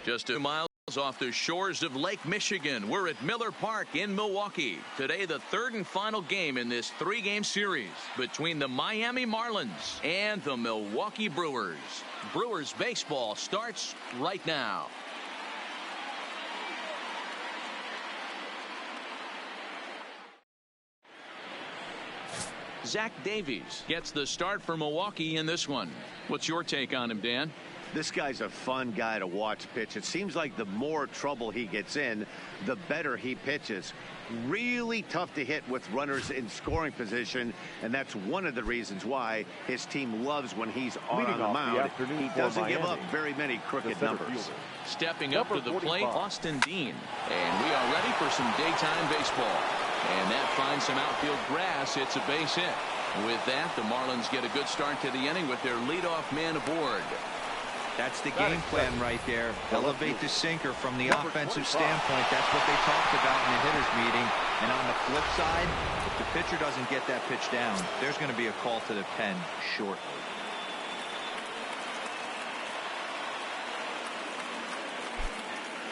Just 2 miles off the shores of Lake Michigan, we're at Miller Park in Milwaukee. Today, the third and final game in this 3-game series between the Miami Marlins and the Milwaukee Brewers. Brewers baseball starts right now. Zach Davies gets the start for Milwaukee in this one. What's your take on him, Dan? This guy's a fun guy to watch pitch. It seems like the more trouble he gets in, the better he pitches. Really tough to hit with runners in scoring position, and that's one of the reasons why his team loves when he's on the mound. He doesn't give up very many crooked numbers. Stepping up to the plate, Austin Dean. And we are ready for some daytime baseball. And that finds some outfield grass. It's a base hit. With that, the Marlins get a good start to the inning with their leadoff man aboard. That's the game plan right there. Elevate the sinker from the offensive standpoint. That's what they talked about in the hitters meeting. And on the flip side, if the pitcher doesn't get that pitch down, there's going to be a call to the pen shortly.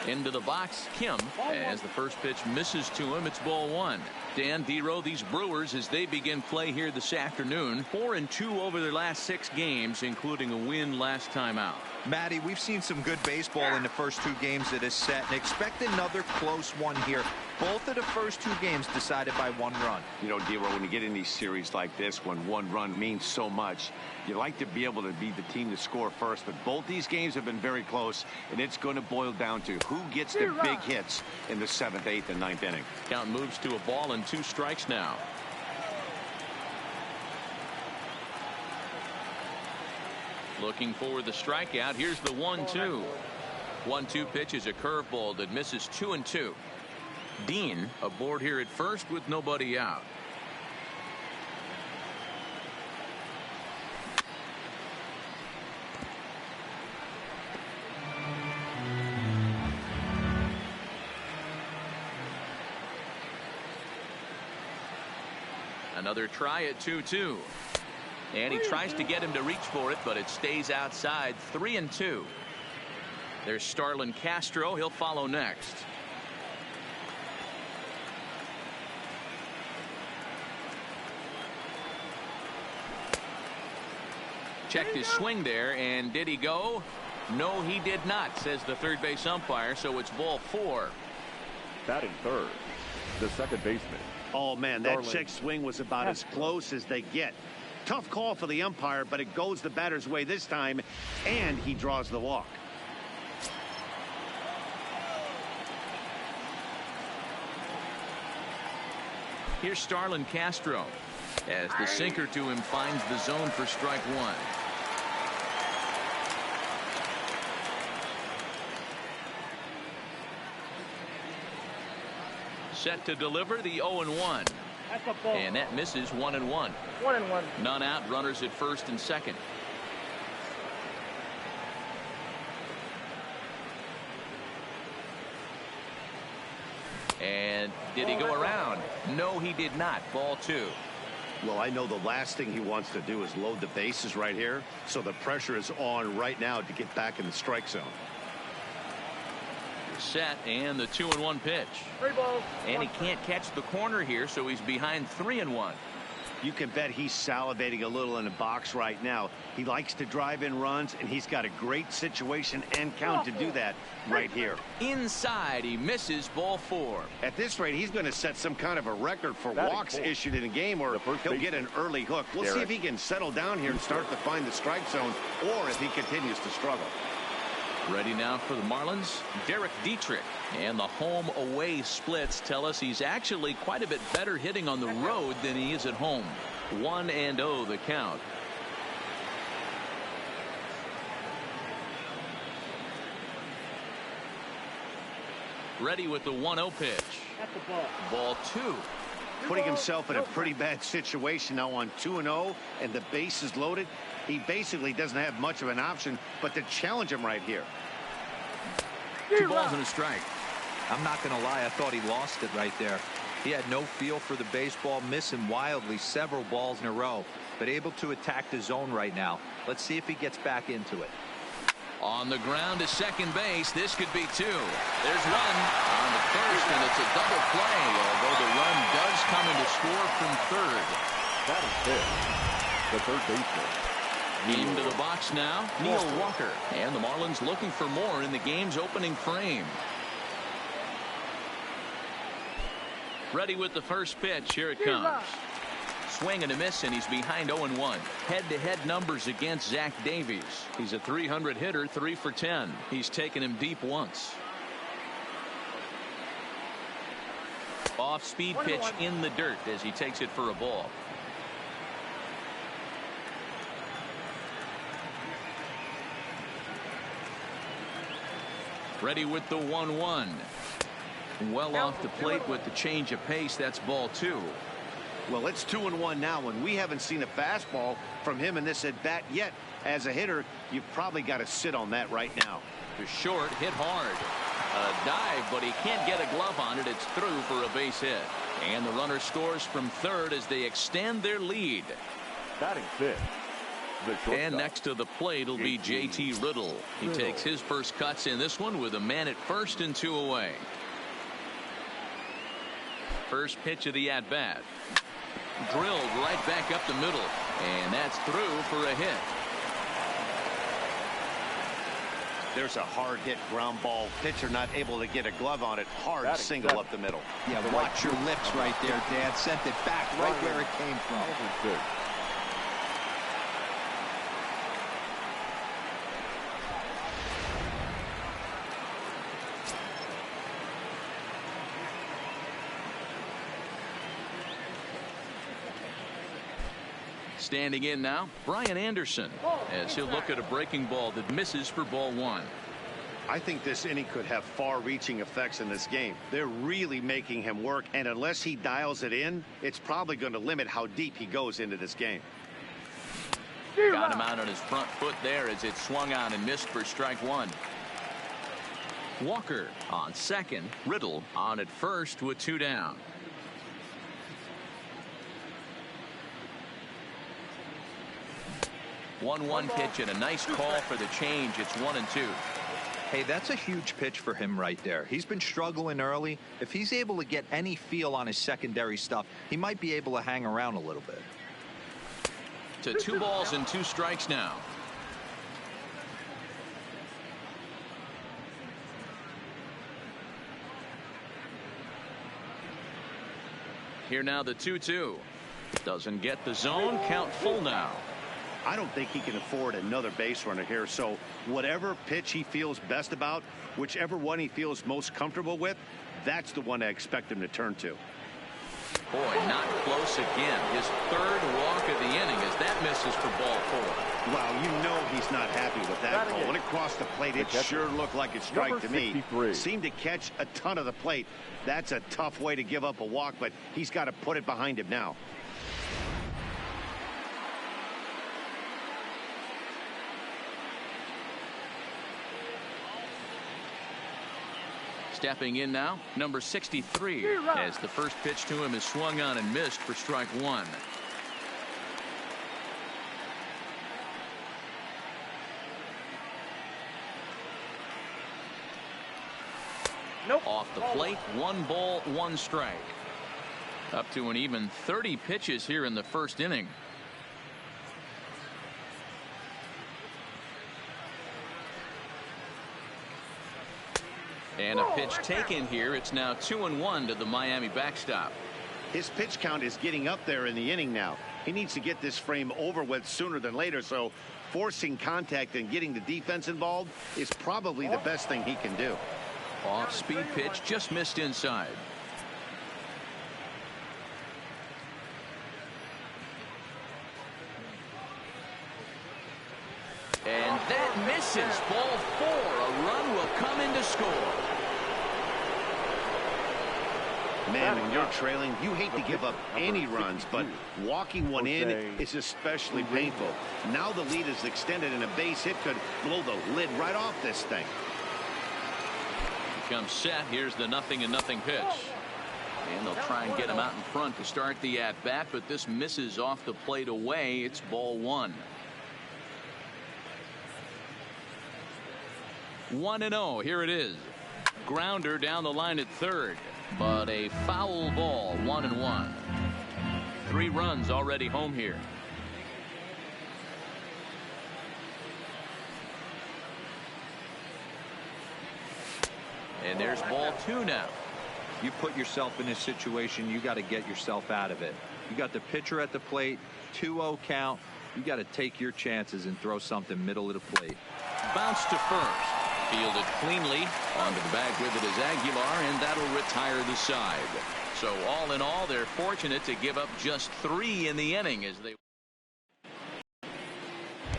Into the box, Kim, as the first pitch misses to him. It's ball 1. Dan Dero, these Brewers, as they begin play here this afternoon, 4-2 over their last 6 games, including a win last time out. Matty, we've seen some good baseball in the first 2 games of this set, and expect another close one here. Both of the first 2 games decided by 1 run. You know, Dero, when you get in these series like this, when 1 run means so much, you like to be able to be the team to score first. But both these games have been very close, and it's going to boil down to who gets the big hits in the 7th, 8th, and 9th inning. Count moves to a ball and 2 strikes now. Looking for the strikeout. Here's the 1-2. 1-2 pitch is a curveball that misses 2-2. Dean aboard here at first with nobody out. Another try at 2-2. And he tries to get him to reach for it, but it stays outside. 3-2. There's Starlin Castro. He'll follow next. Checked his swing there, and did he go? No, he did not, says the third base umpire, so it's ball 4. Batting third, the second baseman. Oh, man, that check swing was about as close as they get. Tough call for the umpire, but it goes the batter's way this time, and he draws the walk. Here's Starlin Castro as the sinker to him finds the zone for strike 1. Set to deliver the 0-1. And that misses 1-1. 1-1. None out, runners at first and second. And did he go around? No, he did not. Ball 2. Well, I know the last thing he wants to do is load the bases right here, so the pressure is on right now to get back in the strike zone. Set, and the 2-1 pitch. 3 balls. And he can't catch the corner here, so he's behind 3-1. You can bet he's salivating a little in the box right now. He likes to drive in runs, and he's got a great situation and count to do that right here. Inside, he misses. Ball 4. At this rate, he's going to set some kind of a record for walks issued in a game, or he'll get an early hook. We'll see if he can settle down here and start to find the strike zone, or if he continues to struggle. Ready now for the Marlins, Derek Dietrich. And the home-away splits tell us he's actually quite a bit better hitting on the road than he is at home. 1-0 the count. Ready with the 1-0 pitch. That's the ball. Ball 2. Putting himself in a pretty bad situation now on 2-0, and the base is loaded. He basically doesn't have much of an option but to challenge him right here. 2 balls and a strike. I'm not going to lie, I thought he lost it right there. He had no feel for the baseball, missing wildly several balls in a row, but able to attack the zone right now. Let's see if he gets back into it. On the ground to second base. This could be two. There's one on the first, and it's a double play, although the run does come in to score from third. That is it. The third baseman. Into the box now, Neil Walker. And the Marlins looking for more in the game's opening frame. Ready with the first pitch. Here it comes. Swing and a miss, and he's behind 0-1. Head-to-head numbers against Zach Davies. He's a 300 hitter, 3 for 10. He's taken him deep once. Off-speed pitch in the dirt as he takes it for a ball. Ready with the 1-1. Well off the plate with the change of pace. That's ball 2. Well, it's 2-1 now, and we haven't seen a fastball from him in this at-bat yet. As a hitter, you've probably got to sit on that right now. To short, hit hard. A dive, but he can't get a glove on it. It's through for a base hit. And the runner scores from third as they extend their lead. Batting fifth. And next to the plate will be J.T. Riddle. He takes his first cuts in this one with a man at first and 2 away. First pitch of the at-bat. Drilled right back up the middle, and that's through for a hit. There's a hard hit ground ball. Pitcher not able to get a glove on it. Hard single up the middle. Yeah, watch your lips right there, Dad. Sent it back right where it came from. Standing in now, Brian Anderson, as he'll look at a breaking ball that misses for ball 1. I think this inning could have far-reaching effects in this game. They're really making him work, and unless he dials it in, it's probably going to limit how deep he goes into this game. Got him out on his front foot there as it swung on and missed for strike 1. Walker on second, Riddle on at first with 2 down. One pitch and a nice call for the change. It's 1-2. Hey, that's a huge pitch for him right there. He's been struggling early. If he's able to get any feel on his secondary stuff, he might be able to hang around a little bit. To 2 balls and 2 strikes now. Here now the 2-2. Doesn't get the zone. Count full now. I don't think he can afford another base runner here, so whatever pitch he feels best about, whichever one he feels most comfortable with, that's the one I expect him to turn to. Boy, not close again. His 3rd walk of the inning as that misses for ball 4. Wow, you know he's not happy with that call. When it crossed the plate, it sure looked like a strike to me. Seemed to catch a ton of the plate. That's a tough way to give up a walk, but he's got to put it behind him now. Stepping in now, number 63, as the first pitch to him is swung on and missed for strike 1. Off the plate, 1 ball, 1 strike. Up to an even 30 pitches here in the first inning. And a pitch taken here. It's now 2-1 to the Miami backstop. His pitch count is getting up there in the inning now. He needs to get this frame over with sooner than later, so forcing contact and getting the defense involved is probably the best thing he can do. Off-speed pitch just missed inside. And that misses. Ball 4. A run will come in to score. Man, when you're trailing, you hate to give up any runs, but walking one in is especially painful. Now the lead is extended, and a base hit could blow the lid right off this thing. Comes set. Here's the 0-0 pitch. And they'll try and get him out in front to start the at-bat, but this misses off the plate away. It's ball 1. 1-0. Here it is. Grounder down the line at third, but a foul ball. 1-1. 3 runs already home here. And there's ball 2 now. You put yourself in this situation, you got to get yourself out of it. You got the pitcher at the plate, 2-0 count. You got to take your chances and throw something middle of the plate. Bounce to first. Fielded cleanly. Onto the bag with it is Aguilar, and that'll retire the side. So all in all, they're fortunate to give up just 3 in the inning as they.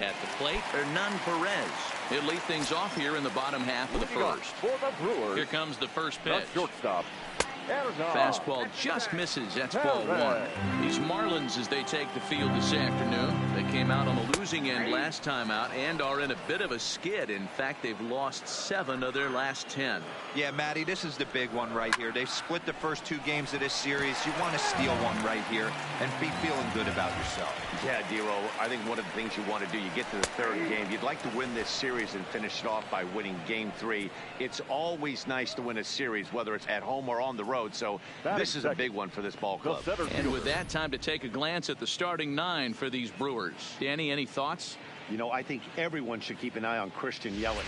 At the plate, Hernan Perez. He'll lead things off here in the bottom half of the first. For the Brewers, here comes the first pitch. the shortstop. Fastball just misses. That's ball 1. These Marlins, as they take the field this afternoon, they came out on the losing end last time out and are in a bit of a skid. In fact, they've lost 7 of their last 10. Yeah, Matty, this is the big one right here. They've split the first 2 games of this series. You want to steal one right here and be feeling good about yourself. Yeah, Dero, I think one of the things you want to do, you get to the 3rd game, you'd like to win this series and finish it off by winning game 3. It's always nice to win a series, whether it's at home or on the road. So this is a big one for this ball club. And with that, time to take a glance at the starting 9 for these Brewers. Danny, any thoughts? You know, I think everyone should keep an eye on Christian Yelich.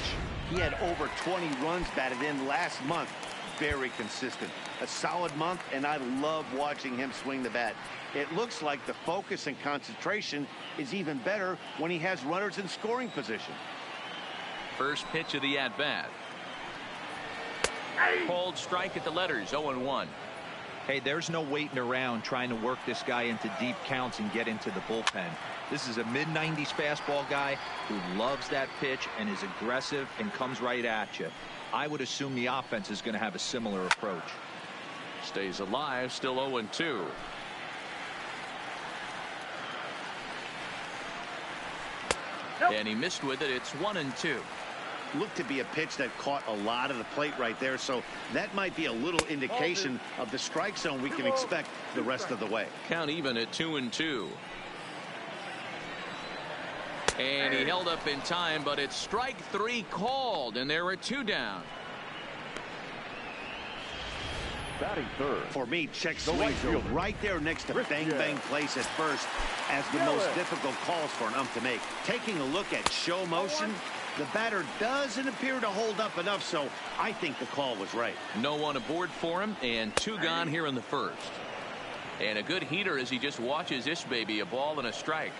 He had over 20 runs batted in last month. Very consistent. A solid month, and I love watching him swing the bat. It looks like the focus and concentration is even better when he has runners in scoring position. First pitch of the at-bat. Cold strike at the letters. 0-1. Hey, there's no waiting around trying to work this guy into deep counts and get into the bullpen. This is a mid-90s fastball guy who loves that pitch and is aggressive and comes right at you. I would assume the offense is going to have a similar approach. Stays alive, still 0-2. And he missed with it. It's 1-2. Looked to be a pitch that caught a lot of the plate right there, so that might be a little indication of the strike zone we can expect the rest of the way. Count even at 2-2. And he held up in time, but it's strike 3 called, and there are 2 down. Batting third. For me, check swings are right there next to bang bang place at first as the most difficult calls for an ump to make. Taking a look at show motion, the batter doesn't appear to hold up enough, so I think the call was right. No one aboard for him, and 2 gone here in the first. And a good heater as he just watches this baby, a ball and a strike.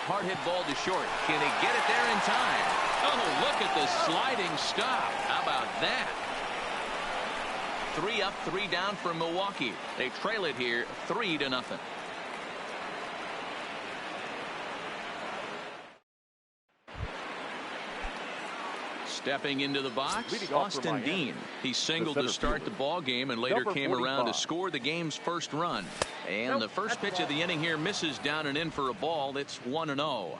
Hard hit ball to short. Can he get it there in time? Oh, look at the sliding stop. How about that? 3 up, 3 down for Milwaukee. They trail it here 3-0. Stepping into the box, Austin Dean. He singled to start the ball game and later came around to score the game's first run. And the first pitch of the inning here misses down and in for a ball. It's 1-0.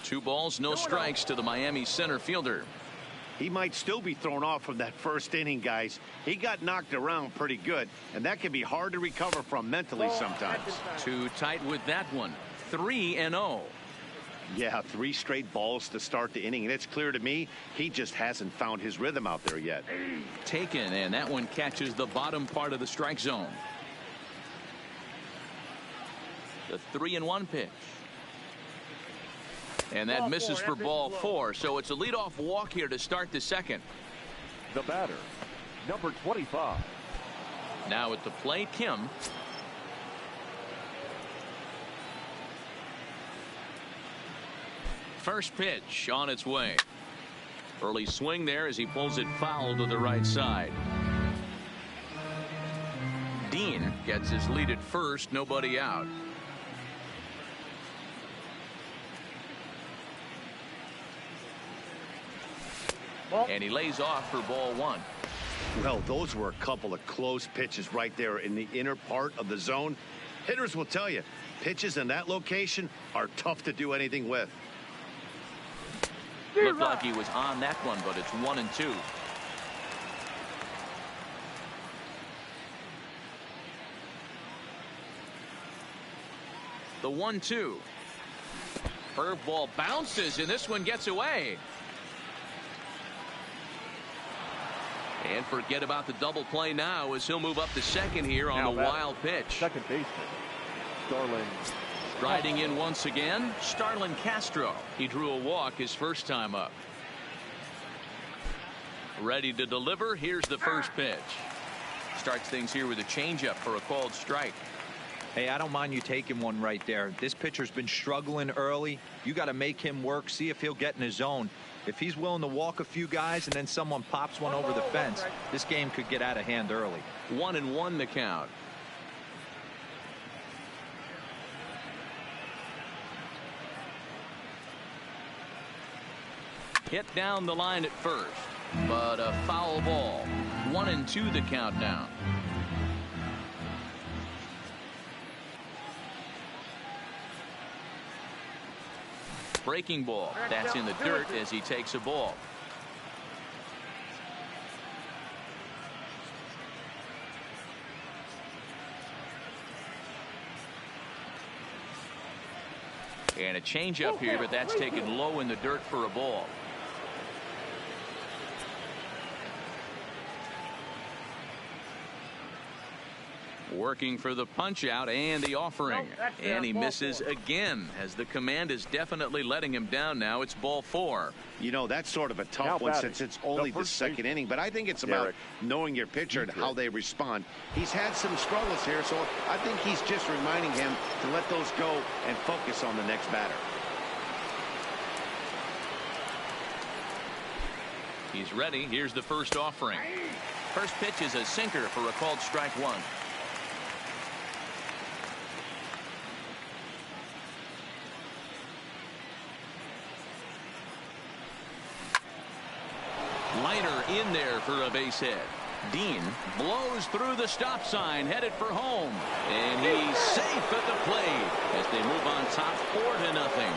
Two balls, no strikes to the Miami center fielder. He might still be thrown off from that first inning, guys. He got knocked around pretty good, and that can be hard to recover from mentally sometimes. Too tight with that one. 3-0. Yeah, 3 straight balls to start the inning, and it's clear to me he just hasn't found his rhythm out there yet. Taken, and that one catches the bottom part of the strike zone. The 3-1 pitch. And that misses for ball 4, so it's a leadoff walk here to start the second. The batter, number 25. Now at the plate, Kim. First pitch on its way. Early swing there as he pulls it foul to the right side. Dean gets his lead at first, nobody out. And he lays off for ball 1. Well, those were a couple of close pitches right there in the inner part of the zone. Hitters will tell you, pitches in that location are tough to do anything with. Looked like he was on that one, but it's 1-2. The 1-2. Curveball bounces, and this one gets away. And forget about the double play now as he'll move up to second here on the wild pitch. Second baseman, Starlin. Riding in once again, Starlin Castro. He drew a walk his first time up. Ready to deliver. Here's the first pitch. Starts things here with a changeup for a called strike. Hey, I don't mind you taking one right there. This pitcher's been struggling early. You got to make him work, see if he'll get in his zone. If he's willing to walk a few guys and then someone pops one over the fence, this game could get out of hand early. 1-1 the count. Hit down the line at first, but a foul ball. 1-2 the count now. Breaking ball. That's in the dirt as he takes a ball. And a changeup here, but that's taken low in the dirt for a ball. Working for the punch out and the offering. And he misses again as the command is definitely letting him down now. It's ball 4. You know, that's sort of a tough one since it's only the second inning. But I think it's about knowing your pitcher and how they respond. He's had some struggles here, so I think he's just reminding him to let those go and focus on the next batter. He's ready. Here's the first offering. First pitch is a sinker for a called strike 1. Liner in there for a base hit. Dean blows through the stop sign, headed for home, and he's safe at the plate as they move on top 4-0.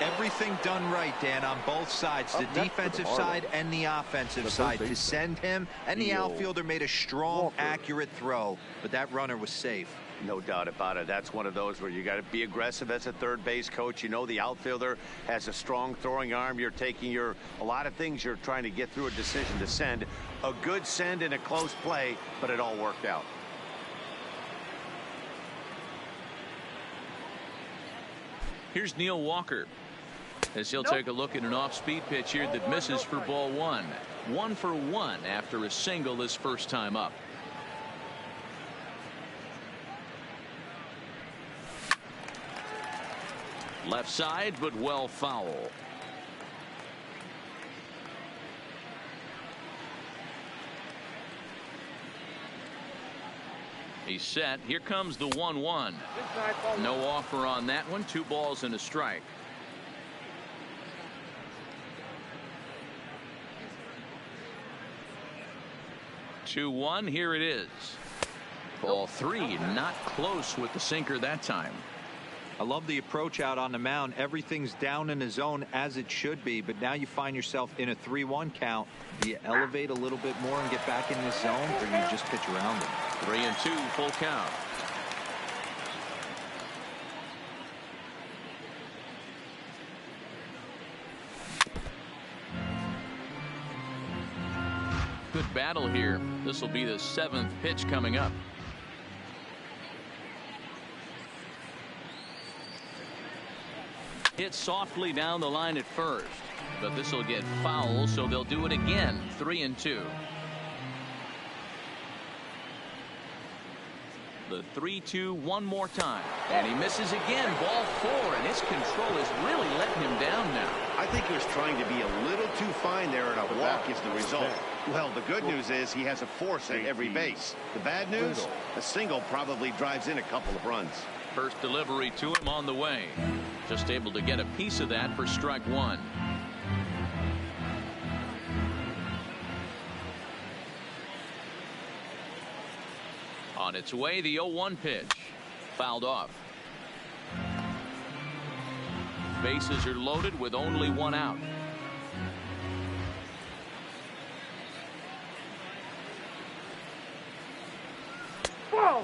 Everything done right, Dan, on both sides, the defensive side and the offensive side, to send him, and the outfielder made a strong, accurate throw, but that runner was safe. No doubt about it. That's one of those where you got to be aggressive as a third base coach. You know the outfielder has a strong throwing arm. You're taking a lot of things you're trying to get through a decision to send. A good send in a close play, but it all worked out. Here's Neil Walker as he'll take a look at an off-speed pitch here that misses for ball 1. 1 for 1 after a single his first time up. Left side, but well foul. He's set. Here comes the 1-1. No offer on that one. 2 balls and a strike. Two-1. Here it is. Ball 3. Not close with the sinker that time. I love the approach out on the mound. Everything's down in the zone as it should be, but now you find yourself in a 3-1 count. Do you elevate a little bit more and get back in this zone, or you just pitch around it? 3-2, full count. Good battle here. This will be the 7th pitch coming up. Hit softly down the line at first, but this will get foul, so they'll do it again. 3-2. The 3-2 one more time, and he misses again. Ball 4, and his control is really letting him down now. I think he was trying to be a little too fine there, and a walk is the result. Well, the good news is he has a force at every base. The bad news, a single probably drives in a couple of runs. First delivery to him on the way. Just able to get a piece of that for strike 1. On its way, the 0-1 pitch. Fouled off. Bases are loaded with only 1 out.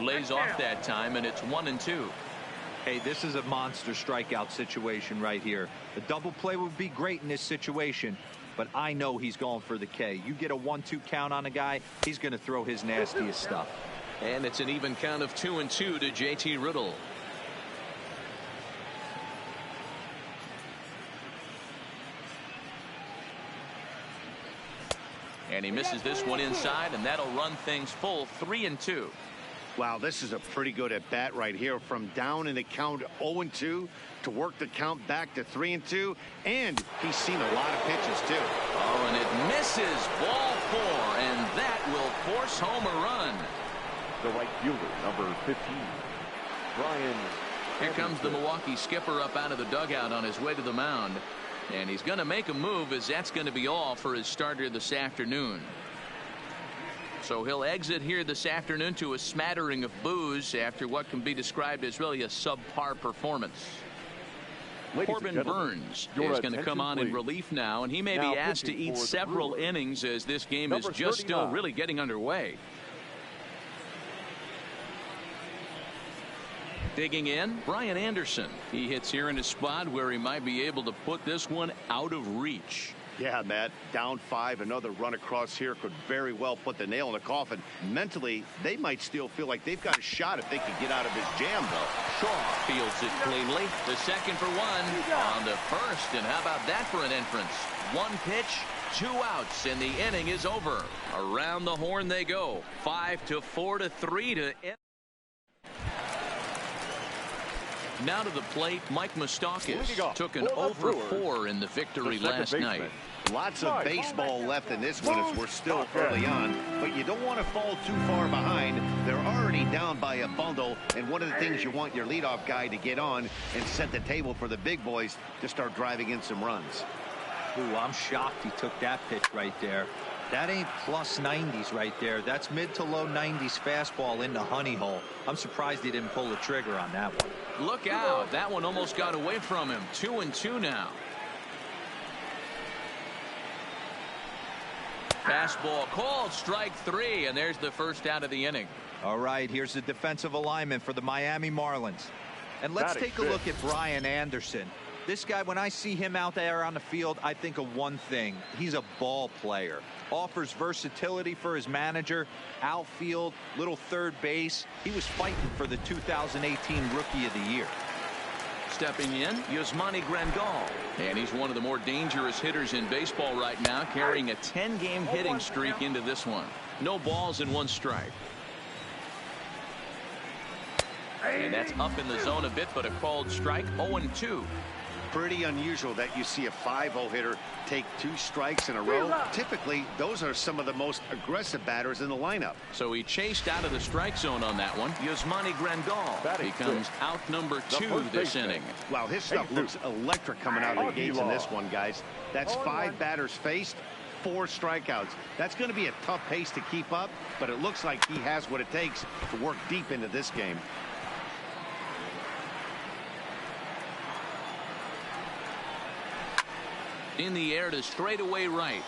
Lays off that time, and it's 1-2. Hey, this is a monster strikeout situation right here. A double play would be great in this situation, but I know he's going for the K. You get a 1-2 count on a guy, he's going to throw his nastiest stuff. And it's an even count of 2-2 to JT Riddle. And he misses this one inside, and that'll run things full 3-2. Wow, this is a pretty good at bat right here, from down in the count 0-2 to work the count back to 3-2, and he's seen a lot of pitches too. Oh, and it misses, ball 4, and that will force home a run. The right fielder, number 15, Brian. Here comes the Milwaukee skipper up out of the dugout on his way to the mound, and he's going to make a move, as that's going to be all for his starter this afternoon. So he'll exit here this afternoon to a smattering of boos after what can be described as really a subpar performance. Corbin Burns is going to come on in relief now, and he may be asked to eat several innings, as this game is just still really getting underway. Digging in, Brian Anderson. He hits here in a spot where he might be able to put this one out of reach. Yeah, Matt, down 5, another run across here could very well put the nail in the coffin. Mentally, they might still feel like they've got a shot if they can get out of this jam, though. Shaw fields it cleanly. The second for one on the first, and how about that for an entrance? 1 pitch, 2 outs, and the inning is over. Around the horn they go. 5-4 to 3 to end. Now to the plate, Mike Moustakas took an 0-for-4 in the victory last night. Lots of baseball left in this one as we're still early on, but you don't want to fall too far behind. They're already down by a bundle, and one of the things you want your leadoff guy to get on and set the table for the big boys to start driving in some runs. Ooh, I'm shocked he took that pitch right there. That ain't plus 90s right there. That's mid to low 90s fastball in the honey hole. I'm surprised he didn't pull the trigger on that one. Look out. That one almost got away from him. 2-2 now. Fastball called, strike 3, and there's the first out of the inning. All right, here's the defensive alignment for the Miami Marlins. And let's take a look at Brian Anderson. This guy, when I see him out there on the field, I think of one thing. He's a ball player. Offers versatility for his manager. Outfield, little third base. He was fighting for the 2018 Rookie of the Year. Stepping in, Yasmani Grandal. And he's one of the more dangerous hitters in baseball right now, carrying a 10-game hitting streak into this one. No balls and 1 strike. And that's up in the zone a bit, but a called strike. 0-2. Pretty unusual that you see a 5-0 hitter take 2 strikes in a row. Typically, those are some of the most aggressive batters in the lineup. So he chased out of the strike zone on that one. Yasmani Grandal becomes out number 2 this inning. Wow, his stuff looks electric coming out of the gates in this one, guys. That's 5 batters faced, 4 strikeouts. That's going to be a tough pace to keep up, but it looks like he has what it takes to work deep into this game. In the air to straightaway right.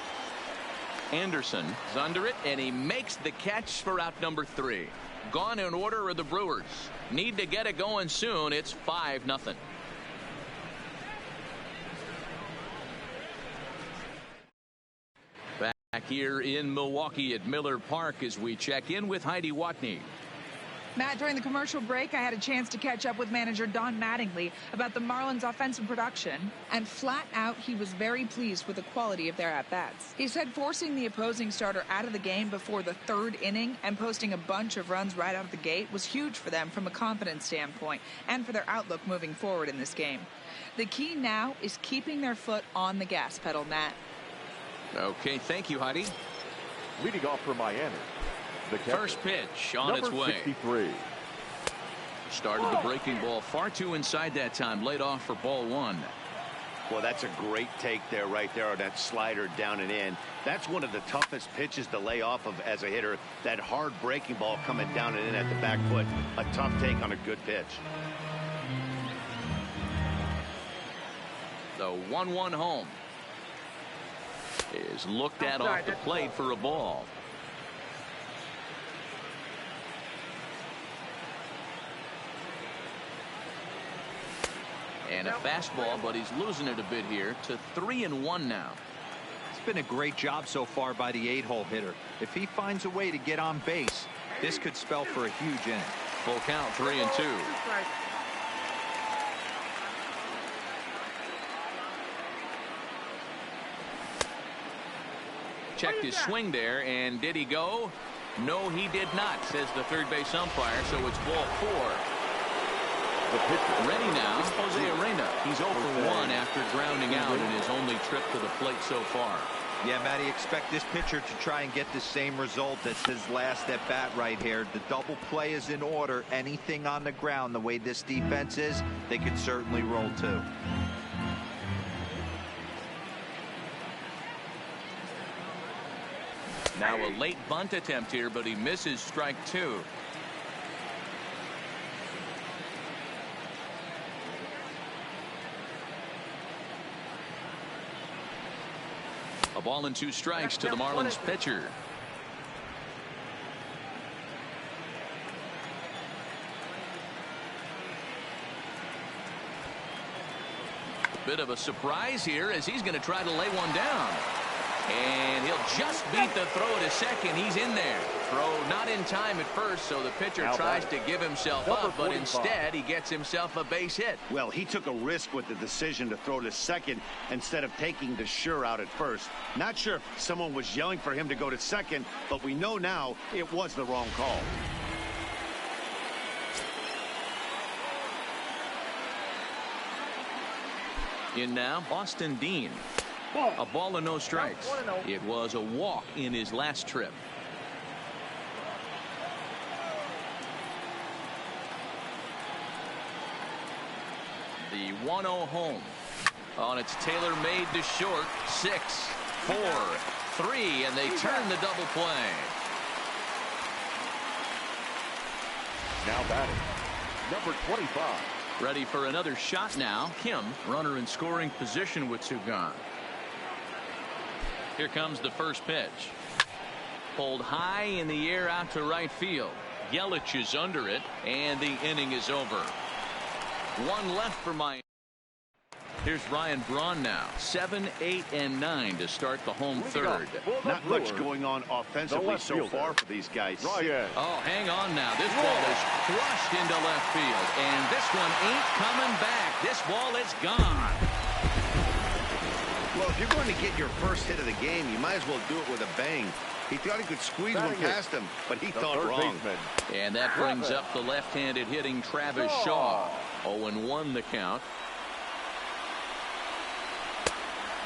Anderson is under it, and he makes the catch for out number 3. Gone in order are the Brewers. Need to get it going soon. It's 5-0. Back here in Milwaukee at Miller Park as we check in with Heidi Watney. Matt, during the commercial break, I had a chance to catch up with manager Don Mattingly about the Marlins' offensive production, and flat out, he was very pleased with the quality of their at-bats. He said forcing the opposing starter out of the game before the 3rd inning and posting a bunch of runs right out of the gate was huge for them from a confidence standpoint and for their outlook moving forward in this game. The key now is keeping their foot on the gas pedal, Matt. Okay, thank you, Heidi. Leading off for Miami. The first pitch on its way. 63. Started the breaking ball far too inside that time. Laid off for ball 1. Well, that's a great take there, right there, on that slider down and in. That's one of the toughest pitches to lay off of as a hitter. That hard breaking ball coming down and in at the back foot. A tough take on a good pitch. The 1-1 home is looked at off the plate for a ball. And a fastball, but he's losing it a bit here to 3-1 now. It's been a great job so far by the 8-hole hitter. If he finds a way to get on base, this could spell for a huge inning. Full count, 3-2. Checked his swing there, and did he go? No, he did not, says the third base umpire, so it's ball 4. Ready now, Jose Arena. He's 0 for 1 after grounding out in his only trip to the plate so far. Yeah, Matty, expect this pitcher to try and get the same result as his last at bat right here. The double play is in order. Anything on the ground, the way this defense is, they could certainly roll too. Now a late bunt attempt here, but he misses strike 2. A ball and 2 strikes to the Marlins pitcher. Bit of a surprise here as he's going to try to lay one down. And he'll just beat the throw to second. He's in there. Throw not in time at first, so the pitcher tries to give himself up, but instead he gets himself a base hit. Well, he took a risk with the decision to throw to second instead of taking the sure out at first. Not sure if someone was yelling for him to go to second, but we know now it was the wrong call. In now, Austin Dean. A ball and no strikes. It was a walk in his last trip. The 1-0 home. On its tailor-made to short. 6, 4, 3, and they turn the double play. Now batting, number 25. Ready for another shot now. Kim, runner in scoring position with 2 gone. Here comes the first pitch. Pulled high in the air out to right field. Yelich is under it, and the inning is over. 1 left for Miami. Here's Ryan Braun now. 7, 8, and 9 to start the home third. Not much going on offensively so far for these guys. Oh, hang on now. This ball is crushed into left field, and this one ain't coming back. This ball is gone. Well, if you're going to get your first hit of the game, you might as well do it with a bang. He thought he could squeeze one past him, but he thought wrong. And that brings up the left-handed hitting Travis Shaw. 0-1 the count.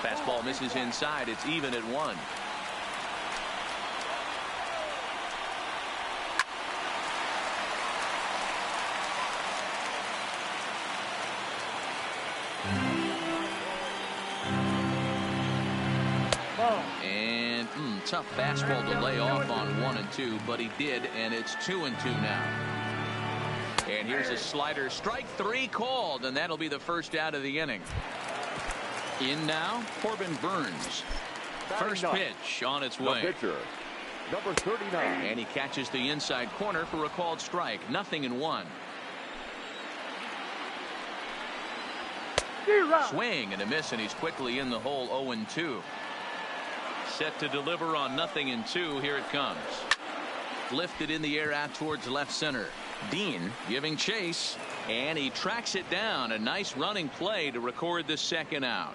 Fastball misses inside. It's even at 1. And tough fastball to lay off on 1 and 2, but he did, and it's 2 and 2 now. And here's a slider. Strike 3 called, and that'll be the first out of the inning. In now, Corbin Burns. First pitch on its way. The pitcher, number 39. And he catches the inside corner for a called strike. 0-1. Swing and a miss, and he's quickly in the hole. 0-2. Set to deliver on 0-2. Here it comes. Lifted in the air out towards left center. Dean giving chase, and he tracks it down. A nice running play to record the second out.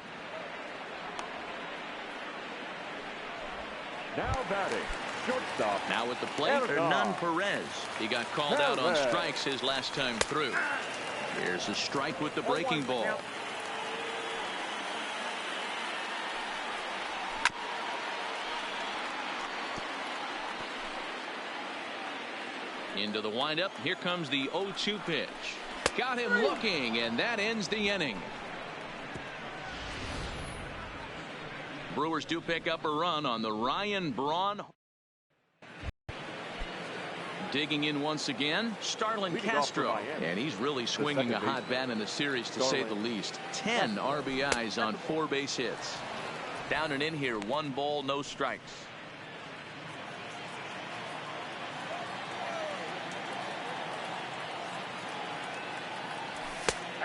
Now batting, shortstop. Now at the plate, Hernan Perez. He got called out on strikes his last time through. Here's a strike with the breaking ball. Into the windup. Here comes the 0-2 pitch. Got him looking, and that ends the inning. Brewers do pick up a run on the Ryan Braun. Digging in once again, Starlin Castro. And he's really swinging a hot bat in the series, to say the least. 10 RBIs on 4 base hits. Down and in here, 1 ball, no strikes.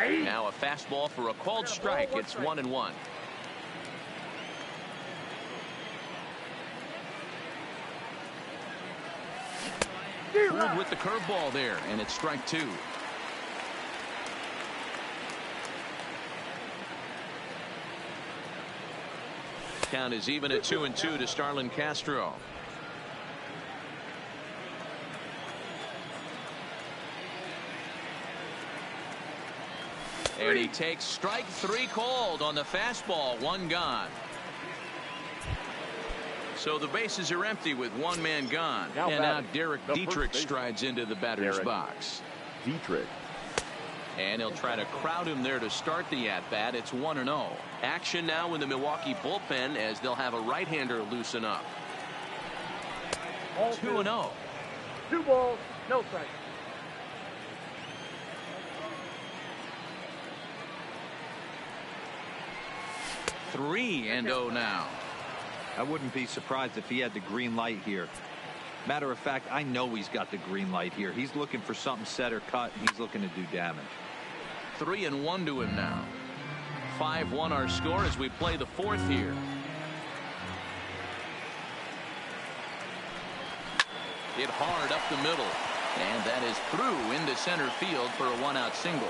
Now a fastball for a called strike. It's 1-1. Pulled with the curveball there, and it's strike 2. Count is even at 2-2 to Starlin Castro. And he takes strike 3 called on the fastball. 1 gone. So the bases are empty with 1 man gone. And now Derek Dietrich strides into the batter's box. Dietrich. And he'll try to crowd him there to start the at-bat. It's 1-0. Action now in the Milwaukee bullpen as they'll have a right-hander loosen up. 2-0. 2 balls, no strikes. 3-0 now. I wouldn't be surprised if he had the green light here. Matter of fact, I know he's got the green light here. He's looking for something set or cut, and he's looking to do damage. 3-1 to him now. 5-1 our score as we play the 4th here. Hit hard up the middle, and that is through into center field for a 1-out single.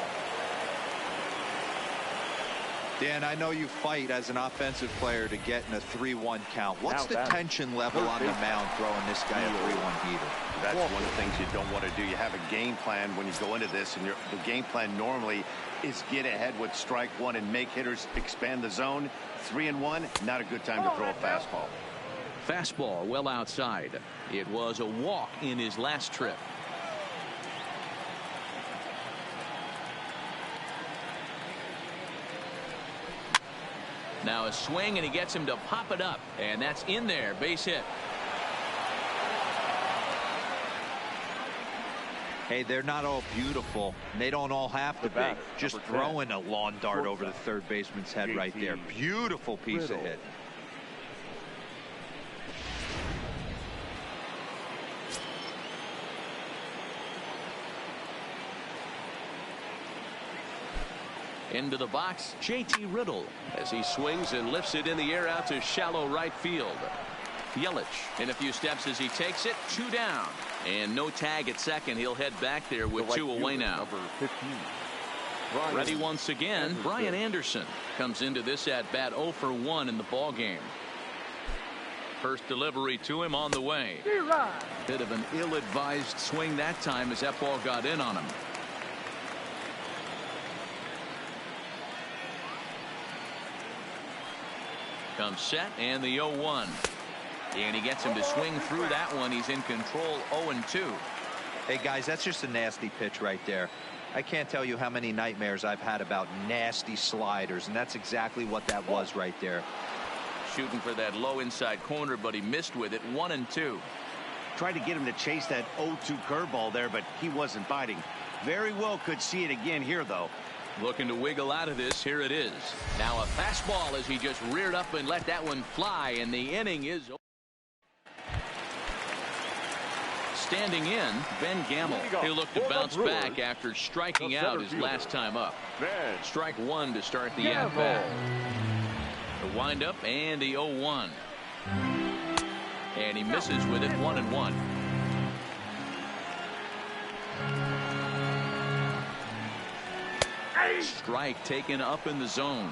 Dan, I know you fight as an offensive player to get in a 3-1 count. What's the tension level on the mound throwing this guy a 3-1 heater? That's one of the things you don't want to do. You have a game plan when you go into this, and the game plan normally is get ahead with strike 1 and make hitters expand the zone. 3-1, not a good time to throw a fastball. Fastball well outside. It was a walk in his last trip. Now a swing, and he gets him to pop it up, and that's in there. Base hit. Hey, they're not all beautiful. They don't all have to be. Just throwing a lawn dart over the third baseman's head right there. Beautiful piece of hit. Into the box, J.T. Riddle as he swings and lifts it in the air out to shallow right field. Yelich in a few steps as he takes it. 2 down. And no tag at second. He'll head back there with 2 away now. Number 15. Ready once again. Brian Anderson comes into this at bat 0 for 1 in the ball game. First delivery to him on the way. Bit of an ill-advised swing that time as that ball got in on him. Comes set, and the 0-1. And he gets him to swing through that one. He's in control. 0-2. Hey guys, that's just a nasty pitch right there. I can't tell you how many nightmares I've had about nasty sliders, and that's exactly what that was right there. Shooting for that low inside corner, but he missed with it. 1-2. Tried to get him to chase that 0-2 curveball there, but he wasn't biting. Very well could see it again here, though. Looking to wiggle out of this. Here it is. Now a fastball as he just reared up and let that one fly, and the inning is over. Standing in, Ben Gamble. He'll look to bounce back after striking out his last time up. Strike 1 to start the at-bat. The windup and the 0-1. And he misses with it. 1-1. Strike taken up in the zone.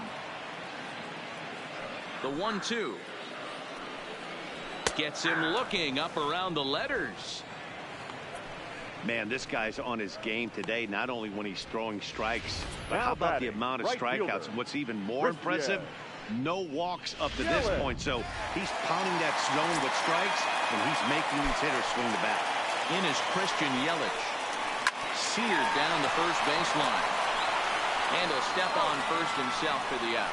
The 1-2. Gets him looking up around the letters. Man, this guy's on his game today, not only when he's throwing strikes, but how about the amount of strikeouts? What's even more impressive, no walks up to this point. So he's pounding that zone with strikes, and he's making these hitters swing the bat. In is Christian Yelich. Seared down the first baseline. And he'll step on first himself for the out.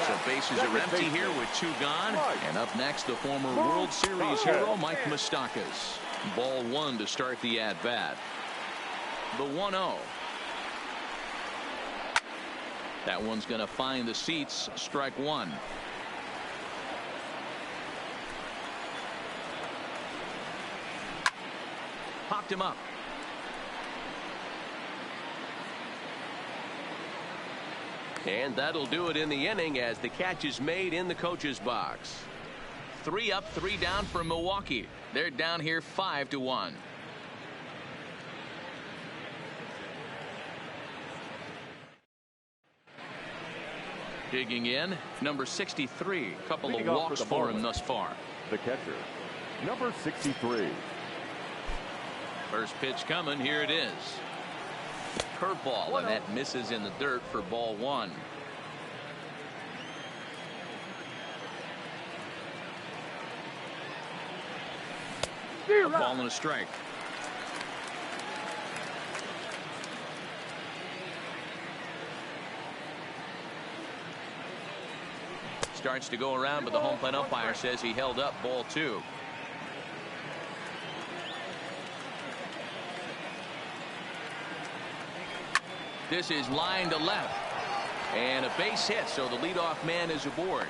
So bases are empty here with 2 gone. And up next, the former World Series hero, Mike Moustakas. Ball 1 to start the at-bat. The 1-0. That one's going to find the seats. Strike 1. Popped him up. And that'll do it in the inning as the catch is made in the coach's box. 3 up, 3 down for Milwaukee. They're down here 5-1. Digging in, number 63. Couple of walks for him thus far. The catcher, number 63. First pitch coming. Here it is. Curveball, and that misses in the dirt for ball 1. A ball and a strike. Starts to go around, but the home plate umpire says he held up ball 2. This is line to left. And a base hit, so the leadoff man is aboard.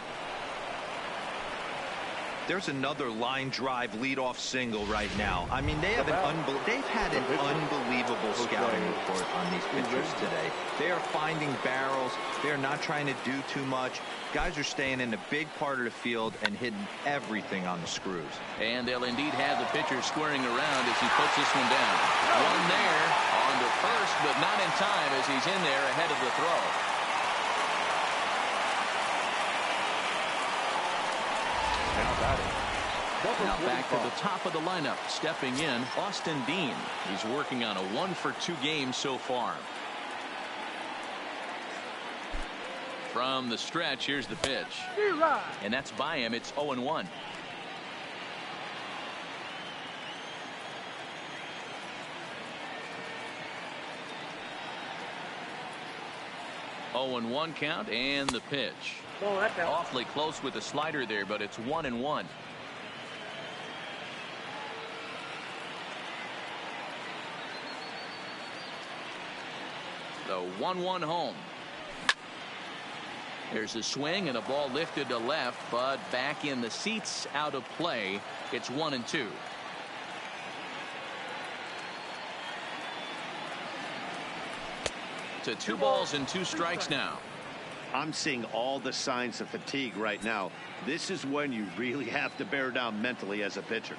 There's another line drive leadoff single right now. I mean, they've had an unbelievable scouting report on these pitchers today. They are finding barrels. They're not trying to do too much. Guys are staying in the big part of the field and hitting everything on the screws. And they'll indeed have the pitcher squaring around as he puts this one down. One there on the first, but not in time as he's in there ahead of the throw. Now back to the top of the lineup, stepping in, Austin Dean. He's working on a 1-for-2 game so far. From the stretch, here's the pitch. And that's by him. It's 0-1. Oh, and 1 count, and the pitch. Awfully close with the slider there, but it's 1-1. The 1-1 home. There's a swing and a ball lifted to left, but back in the seats, out of play. It's 1-2. To 2 balls and 2 strikes now. I'm seeing all the signs of fatigue right now. This is when you really have to bear down mentally as a pitcher.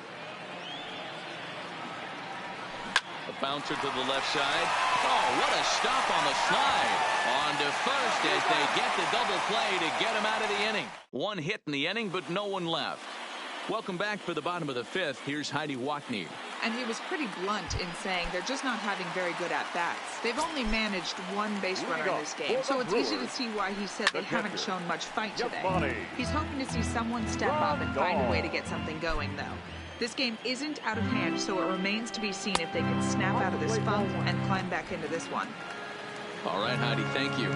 A bouncer to the left side. Oh, what a stop on the slide. On to first as they get the double play to get him out of the inning. 1 hit in the inning, but no one left. Welcome back for the bottom of the 5th. Here's Heidi Wackney. And he was pretty blunt in saying they're just not having very good at-bats. They've only managed 1 base runner in this game, so it's easy to see why he said they haven't shown much fight today. He's hoping to see someone step up and find a way to get something going, though. This game isn't out of hand, so it remains to be seen if they can snap out of this funk and climb back into this one. All right, Heidi, thank you.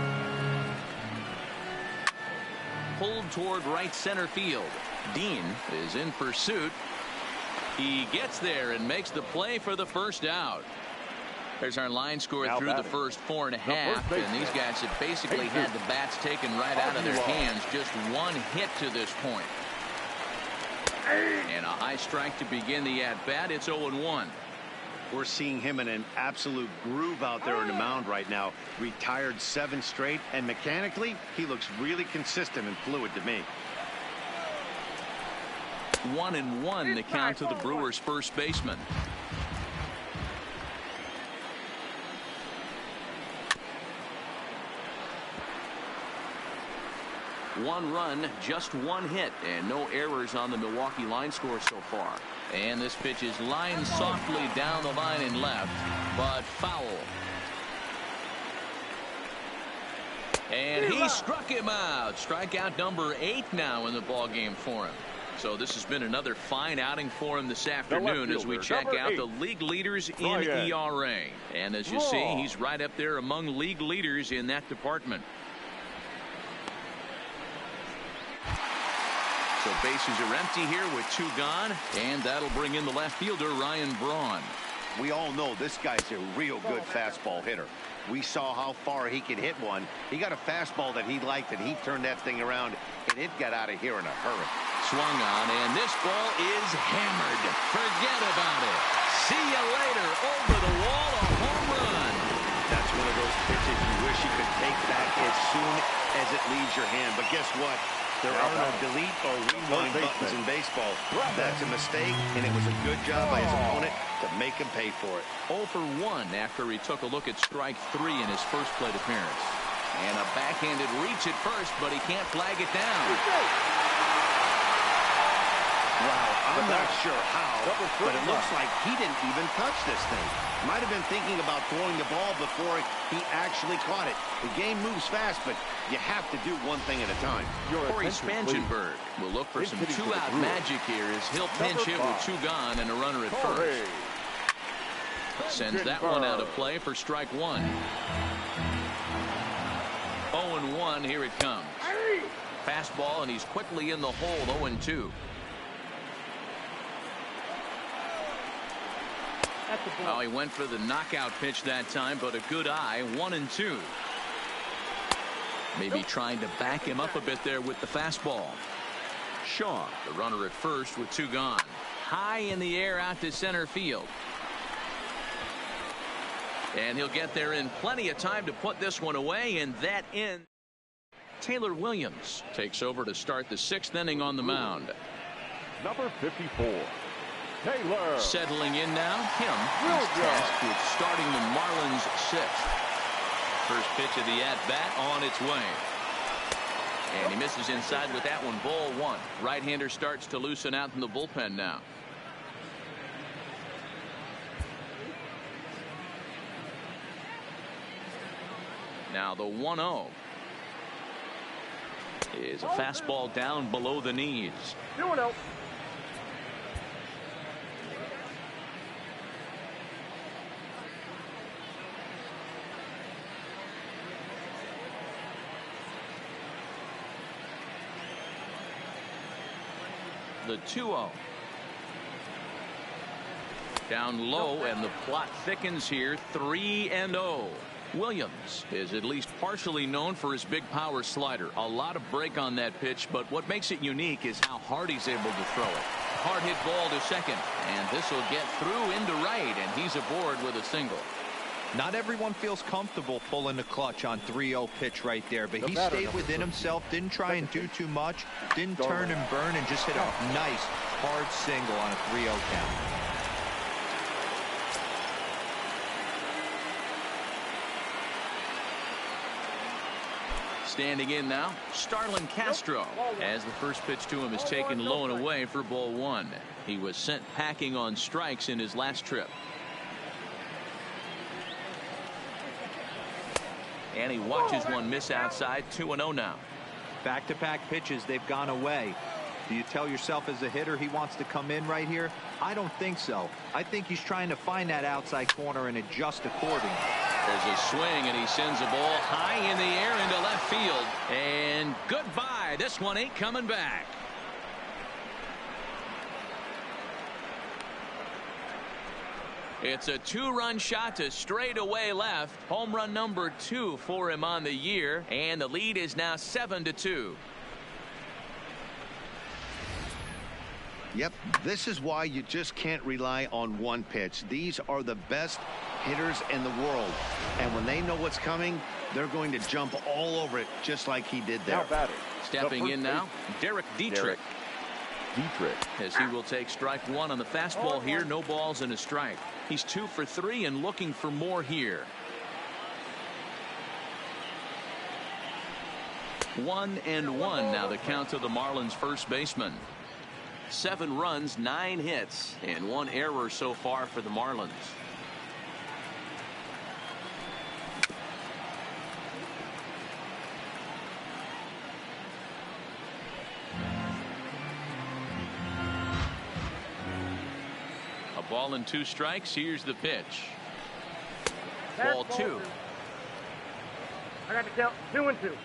Pulled toward right center field. Dean is in pursuit. He gets there and makes the play for the first out. There's our line score through the first 4.5, and these guys have basically had the bats taken right out of their hands. Just 1 hit to this point. And a high strike to begin the at-bat. It's 0-1. We're seeing him in an absolute groove out there on the mound right now. Retired 7 straight, and mechanically, he looks really consistent and fluid to me. 1-1 the count to the Brewers' first baseman. One run, just 1 hit, and no errors on the Milwaukee line score so far. And this pitch is lined softly down the line and left, but foul. And he struck him out. Strikeout number 8 now in the ball game for him. So this has been another fine outing for him this afternoon as we check out the league leaders in ERA. And as you see, he's right up there among league leaders in that department. So bases are empty here with 2 gone, and that'll bring in the left fielder, Ryan Braun. We all know this guy's a real good fastball hitter. We saw how far he could hit one. He got a fastball that he liked, and he turned that thing around, and it got out of here in a hurry. Swung on, and this ball is hammered. Forget about it. See you later. Over the wall, a home run. That's one of those pitches you wish you could take back as soon as it leaves your hand. But guess what? There are no delete or rewind buttons in baseball. That's a mistake, and it was a good job by his opponent to make him pay for it. 0 for 1 after he took a look at strike 3 in his first plate appearance. And a backhanded reach at first, but he can't flag it down. Wow, I'm not sure how, but it looks like he didn't even touch this thing. Might have been thinking about throwing the ball before he actually caught it. The game moves fast, but you have to do one thing at a time. Corey Spangenberg will look for some two-out magic here as he'll pinch hit with 2 gone and a runner at first. Sends that one out of play for strike 1. 0-1, here it comes. Fastball, and he's quickly in the hole, 0-2. Oh, he went for the knockout pitch that time, but a good eye, 1-2. Maybe trying to back him up a bit there with the fastball. Shaw, the runner at first with 2 gone. High in the air out to center field. And he'll get there in plenty of time to put this one away, and that ends. Taylor Williams takes over to start the 6th inning on the mound. Number 54. Taylor. Settling in now, him. He's tasked with starting the Marlins 6th. First pitch of the at-bat on its way. And he misses inside with that one, ball 1. Right-hander starts to loosen out in the bullpen now. Now the 1-0 is a fastball down below the knees. 2-0. The 2-0. Down low, and the plot thickens here. 3-0. Williams is at least partially known for his big power slider. A lot of break on that pitch, but what makes it unique is how hard he's able to throw it. Hard hit ball to second, and this will get through into right, and he's aboard with a single. Not everyone feels comfortable pulling the clutch on 3-0 pitch right there, but he stayed within himself, didn't try and do too much, didn't turn and burn, and just hit a nice hard single on a 3-0 count. Standing in now, Starlin Castro, as the first pitch to him is taken low and away for ball 1. He was sent packing on strikes in his last trip. And he watches one miss outside. 2-0 now. Back-to-back pitches, they've gone away. Do you tell yourself as a hitter he wants to come in right here? I don't think so. I think he's trying to find that outside corner and adjust accordingly. There's a swing, and he sends a ball high in the air into left field. And goodbye. This one ain't coming back. It's a 2-run shot to straightaway left. Home run number 2 for him on the year, and the lead is now 7-2. Yep, this is why you just can't rely on one pitch. These are the best hitters in the world, and when they know what's coming, they're going to jump all over it, just like he did there. Stepping in now, Derek Dietrich. As he will take strike 1 on the fastball here. No balls and a strike. He's 2 for 3 and looking for more here. 1-1 now the count to the Marlins first baseman. 7 runs, 9 hits, and 1 error so far for the Marlins. Ball and 2 strikes. Here's the pitch. Ball 2. I got to count 2-2.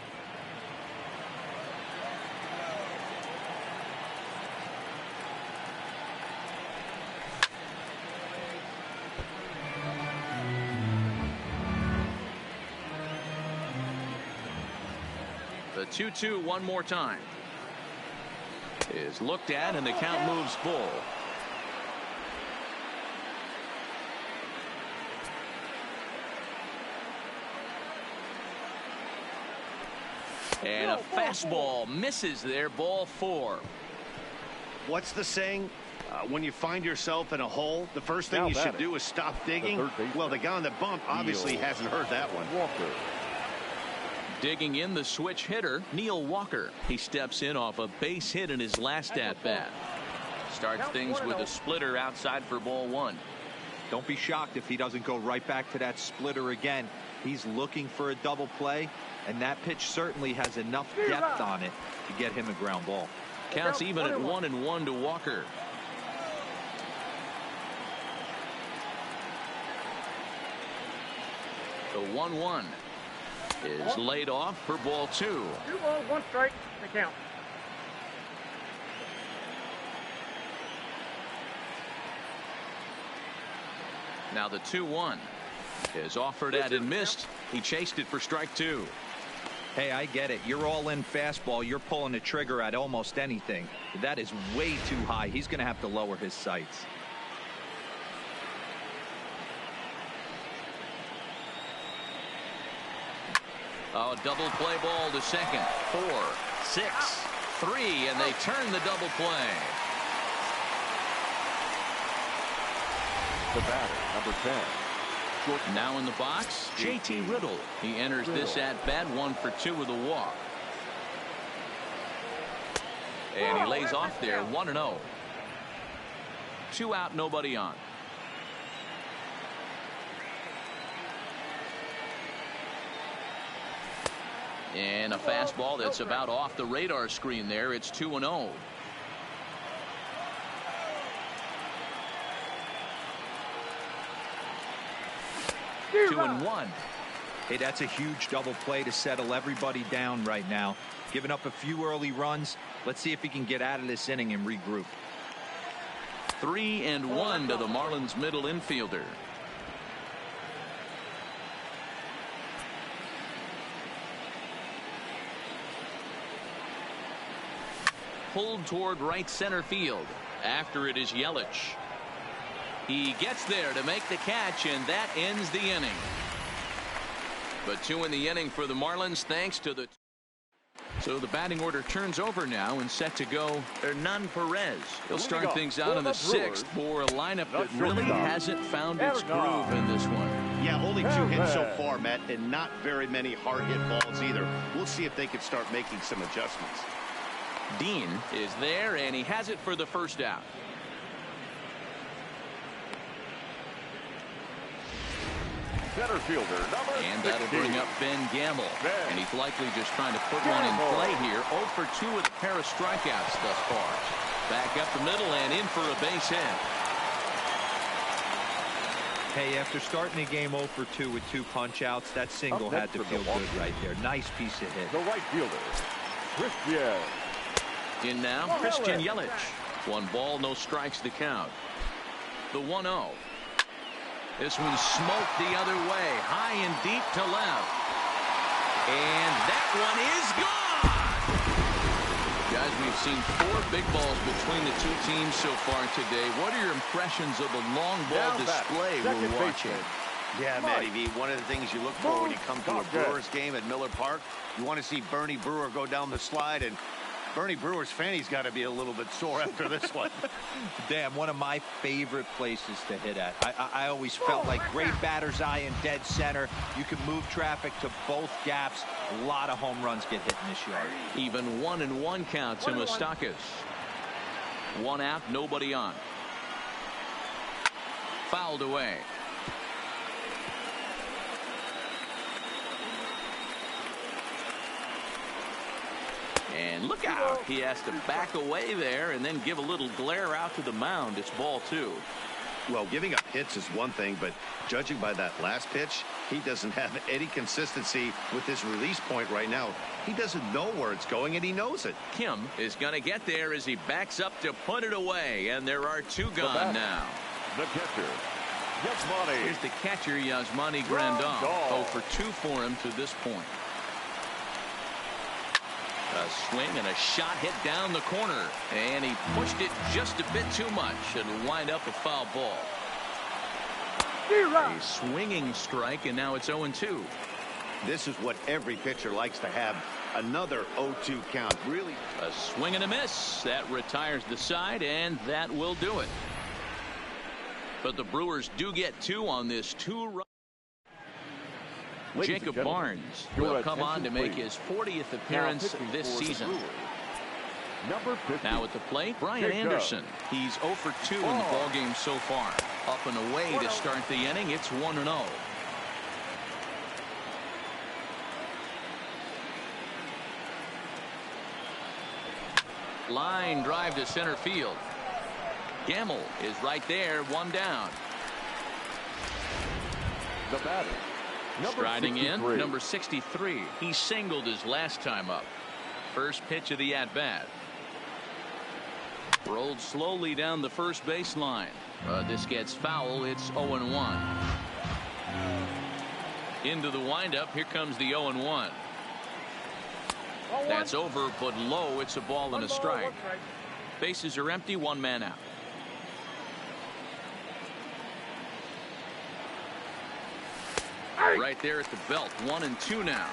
The 2-2 one more time is looked at, and the count moves full. And a fastball misses there, ball 4. What's the saying? When you find yourself in a hole, the first thing you should do is stop digging. Well, the guy on the bump obviously hasn't heard that one. Walker. Digging in, the switch hitter, Neil Walker. He steps in off a base hit in his last at-bat. Starts things with a splitter outside for ball 1. Don't be shocked if he doesn't go right back to that splitter again. He's looking for a double play, and that pitch certainly has enough depth on it to get him a ground ball. Counts even at 1-1 to Walker. The 1-1 is laid off for ball 2. 2 balls, 1 strike. They count. Now the 2-1 is offered at and missed. He chased it for strike 2. Hey, I get it. You're all in fastball. You're pulling the trigger at almost anything. That is way too high. He's going to have to lower his sights. Oh, double play ball to second. 4, 6, 3, and they turn the double play. The batter, number 10. Now in the box, J.T. Riddle. He enters this at-bat 1 for 2 with a walk. And he lays off there 1-0. 2 out, nobody on. And a fastball that's about off the radar screen there. It's 2-0. Two and 1. Hey, that's a huge double play to settle everybody down right now. Giving up a few early runs. Let's see if he can get out of this inning and regroup. 3-1 to the Marlins middle infielder. Pulled toward right center field. After it is Yelich. He gets there to make the catch, and that ends the inning. But 2 in the inning for the Marlins, thanks to the... So the batting order turns over now and set to go Hernan Perez. He'll start things out in the 6th for a lineup that really hasn't found its groove in this one. Yeah, only 2 hits so far, Matt, and not very many hard hit balls either. We'll see if they can start making some adjustments. Dean is there, and he has it for the first out. Center fielder, number 16. And that'll bring up Ben Gamble. And he's likely just trying to put one in play here. 0 for 2 with a pair of strikeouts thus far. Back up the middle and in for a base hit. Hey, after starting the game 0 for 2 with 2 punch-outs, that single had to feel good right there. Nice piece of hit. The right fielder, Christian. In now, Christian Yelich. 1 ball, no strikes to count. The 1-0. This one smoked the other way, high and deep to left. And that one is gone! Guys, we've seen 4 big balls between the 2 teams so far today. What are your impressions of the long ball display we're watching? Yeah, Matty V, one of the things you look for when you come to a Brewers game at Miller Park, you want to see Bernie Brewer go down the slide, and Bernie Brewer's fanny's got to be a little bit sore after this one. Damn, one of my favorite places to hit at. I always felt like great batter's eye in dead center. You can move traffic to both gaps. A lot of home runs get hit in this yard. Even 1-1 count to Moustakas. 1 out, nobody on. Fouled away. And look out. He has to back away there and then give a little glare out to the mound. It's ball 2. Well, giving up hits is one thing, but judging by that last pitch, he doesn't have any consistency with his release point right now. He doesn't know where it's going, and he knows it. Kim is going to get there as he backs up to put it away, and there are 2 gone now. The catcher, Yasmani. Here's the catcher, Yasmani Grandal. 0 for 2 for him to this point. A swing and a shot hit down the corner, and he pushed it just a bit too much. It'll wind up a foul ball. A swinging strike, and now it's 0-2. This is what every pitcher likes to have. Another 0-2 count. Really. A swing and a miss. That retires the side, and that will do it. But the Brewers do get 2 on this 2-run. Jacob Barnes will come on to make his 40th appearance this season. Now at the plate, Brian Anderson. He's 0 for 2 in the ballgame so far. Up and away to start the inning. It's 1-0. Line drive to center field. Gamble is right there, 1 down. The batter, striding in, number 63. He singled his last time up. First pitch of the at-bat. Rolled slowly down the first baseline. This gets foul. It's 0-1. Into the windup. Here comes the 0-1. That's over, but low. It's a ball and a strike. Bases are empty. 1 man out. Right there at the belt. 1-2 now.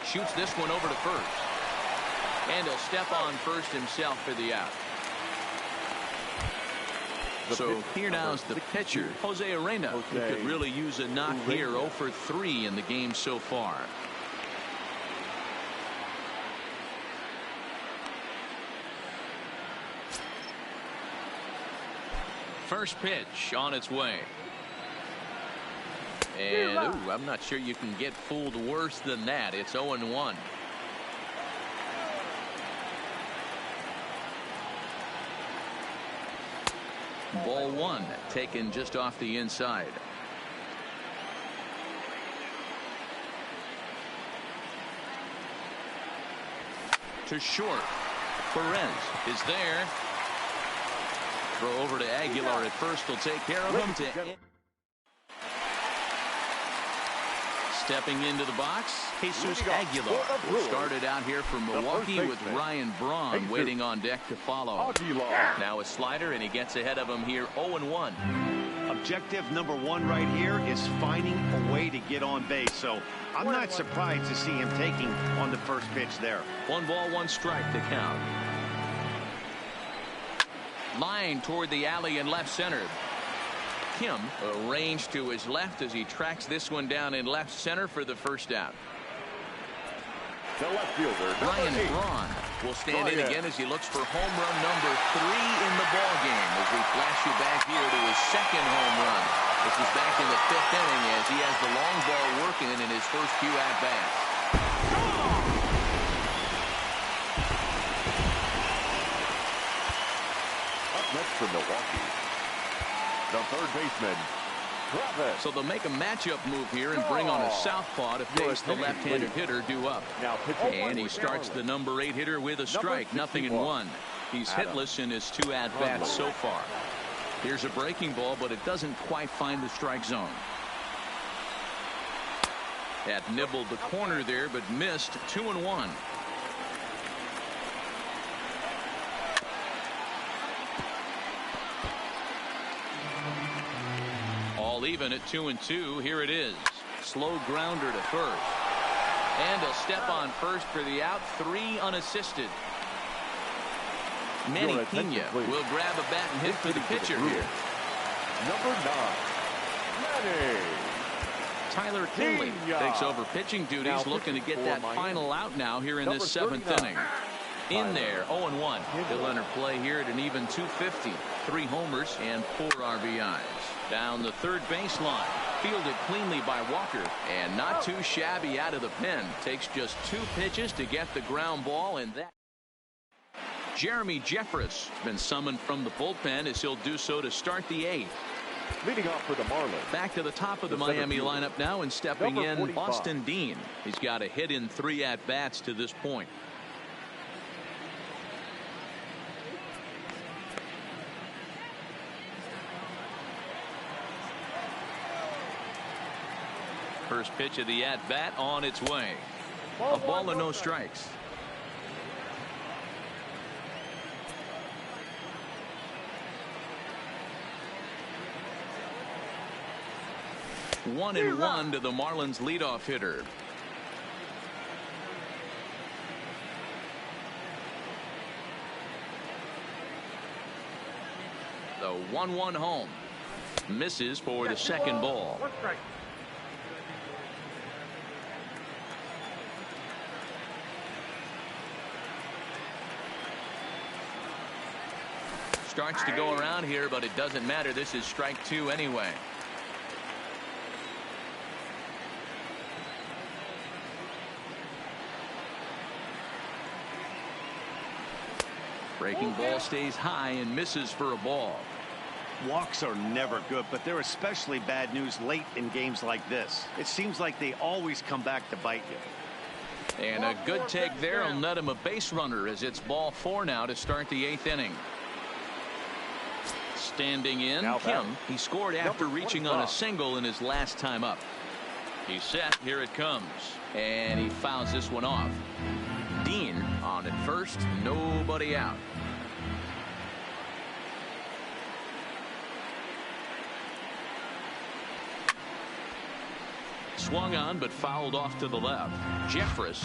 Shoots this one over to first. And he'll step on first himself for the out. So here now is the pitcher, Jose Arena, who could really use a knock here. 0 for 3 in the game so far. First pitch on its way. And I'm not sure you can get fooled worse than that. It's 0-1. Ball 1 taken just off the inside. To short. Perez is there. Throw over to Aguilar at first. Will take care of him. Stepping into the box, Jesus Aguilar, who started out here for Milwaukee with Ryan Braun waiting on deck to follow. Now a slider, and he gets ahead of him here. 0-1. Objective number 1 right here is finding a way to get on base. So I'm not surprised to see him taking on the first pitch there. 1 ball, 1 strike to count. Line toward the alley in left center. Kim arranged to his left as he tracks this one down in left center for the first out. The left fielder, Ryan Braun will stand in again as he looks for home run number 3 in the ball game. As we flash you back here to his 2nd home run. This is back in the 5th inning as he has the long ball working in his first few at bats. Up next for Milwaukee, the third baseman, Travis. So they'll make a matchup move here and bring on a southpaw to face the left-handed hitter due up. And he starts the number 8 hitter with a strike. 0-1. He's hitless in his 2 at-bats so far. Here's a breaking ball, but it doesn't quite find the strike zone. That nibbled the corner there, but missed. 2-1. All even at 2-2. Here it is. Slow grounder to first. And he'll step on first for the out. 3 unassisted. Manny Pena will grab a bat and hit for the pitcher here. Number 9, Manny. Tyler Kinley takes over pitching duties, looking to get that final out now here in this 7th inning. In there, 0-1. He'll enter play here at an even 250. 3 homers and 4 RBIs. Down the third baseline. Fielded cleanly by Walker. And not too shabby out of the pen. Takes just 2 pitches to get the ground ball, and that. Jeremy Jeffress has been summoned from the bullpen as he'll do so to start the 8th. Leading off for the Marlins. Back to the top of the Miami lineup now, and stepping in, Austin Dean. He's got a hit in 3 at-bats to this point. First pitch of the at-bat on its way. A ball and no strikes. 1-1 to the Marlins leadoff hitter. The 1-1 home. Misses for the second ball. One strike. Starts to go around here, but it doesn't matter. This is strike 2 anyway. Breaking ball stays high and misses for a ball. Walks are never good, but they're especially bad news late in games like this. It seems like they always come back to bite you. And a good take there will net him a base runner, as it's ball 4 now to start the 8th inning. Standing in, Kim. He scored after reaching on a single in his last time up. He's set. Here it comes. And he fouls this one off. Dean on at first. Nobody out. Swung on but fouled off to the left. Jeffress,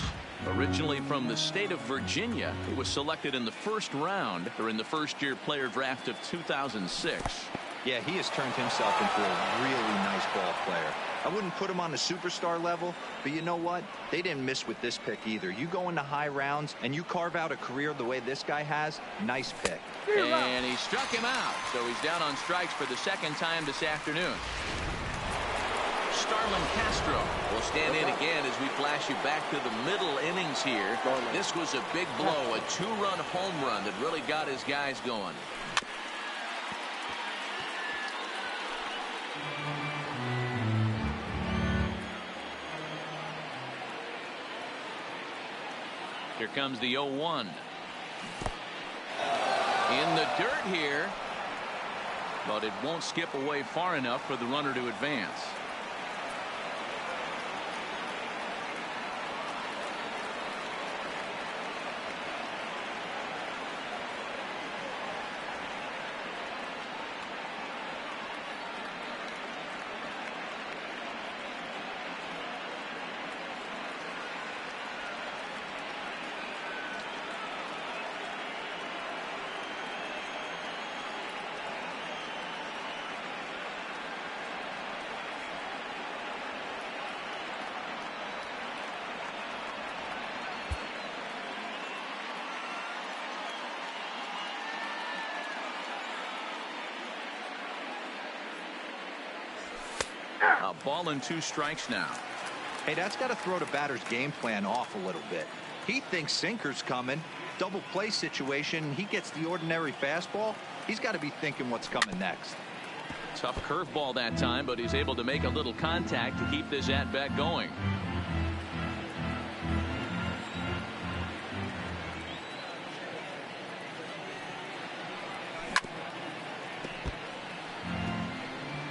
originally from the state of Virginia, he was selected in the first round during the first-year player draft of 2006. Yeah, he has turned himself into a really nice ball player. I wouldn't put him on the superstar level, but you know what? They didn't miss with this pick either. You go into high rounds and you carve out a career the way this guy has. Nice pick. And he struck him out, so he's down on strikes for the second time this afternoon. Starlin Castro will stand in again as we flash you back to the middle innings here. This was a big blow, a 2-run home run that really got his guys going. Here comes the 0-1. In the dirt here, but it won't skip away far enough for the runner to advance. A ball and 2 strikes now. Hey, that's got to throw the batter's game plan off a little bit. He thinks sinker's coming. Double play situation. He gets the ordinary fastball. He's got to be thinking what's coming next. Tough curveball that time, but he's able to make a little contact to keep this at-bat going.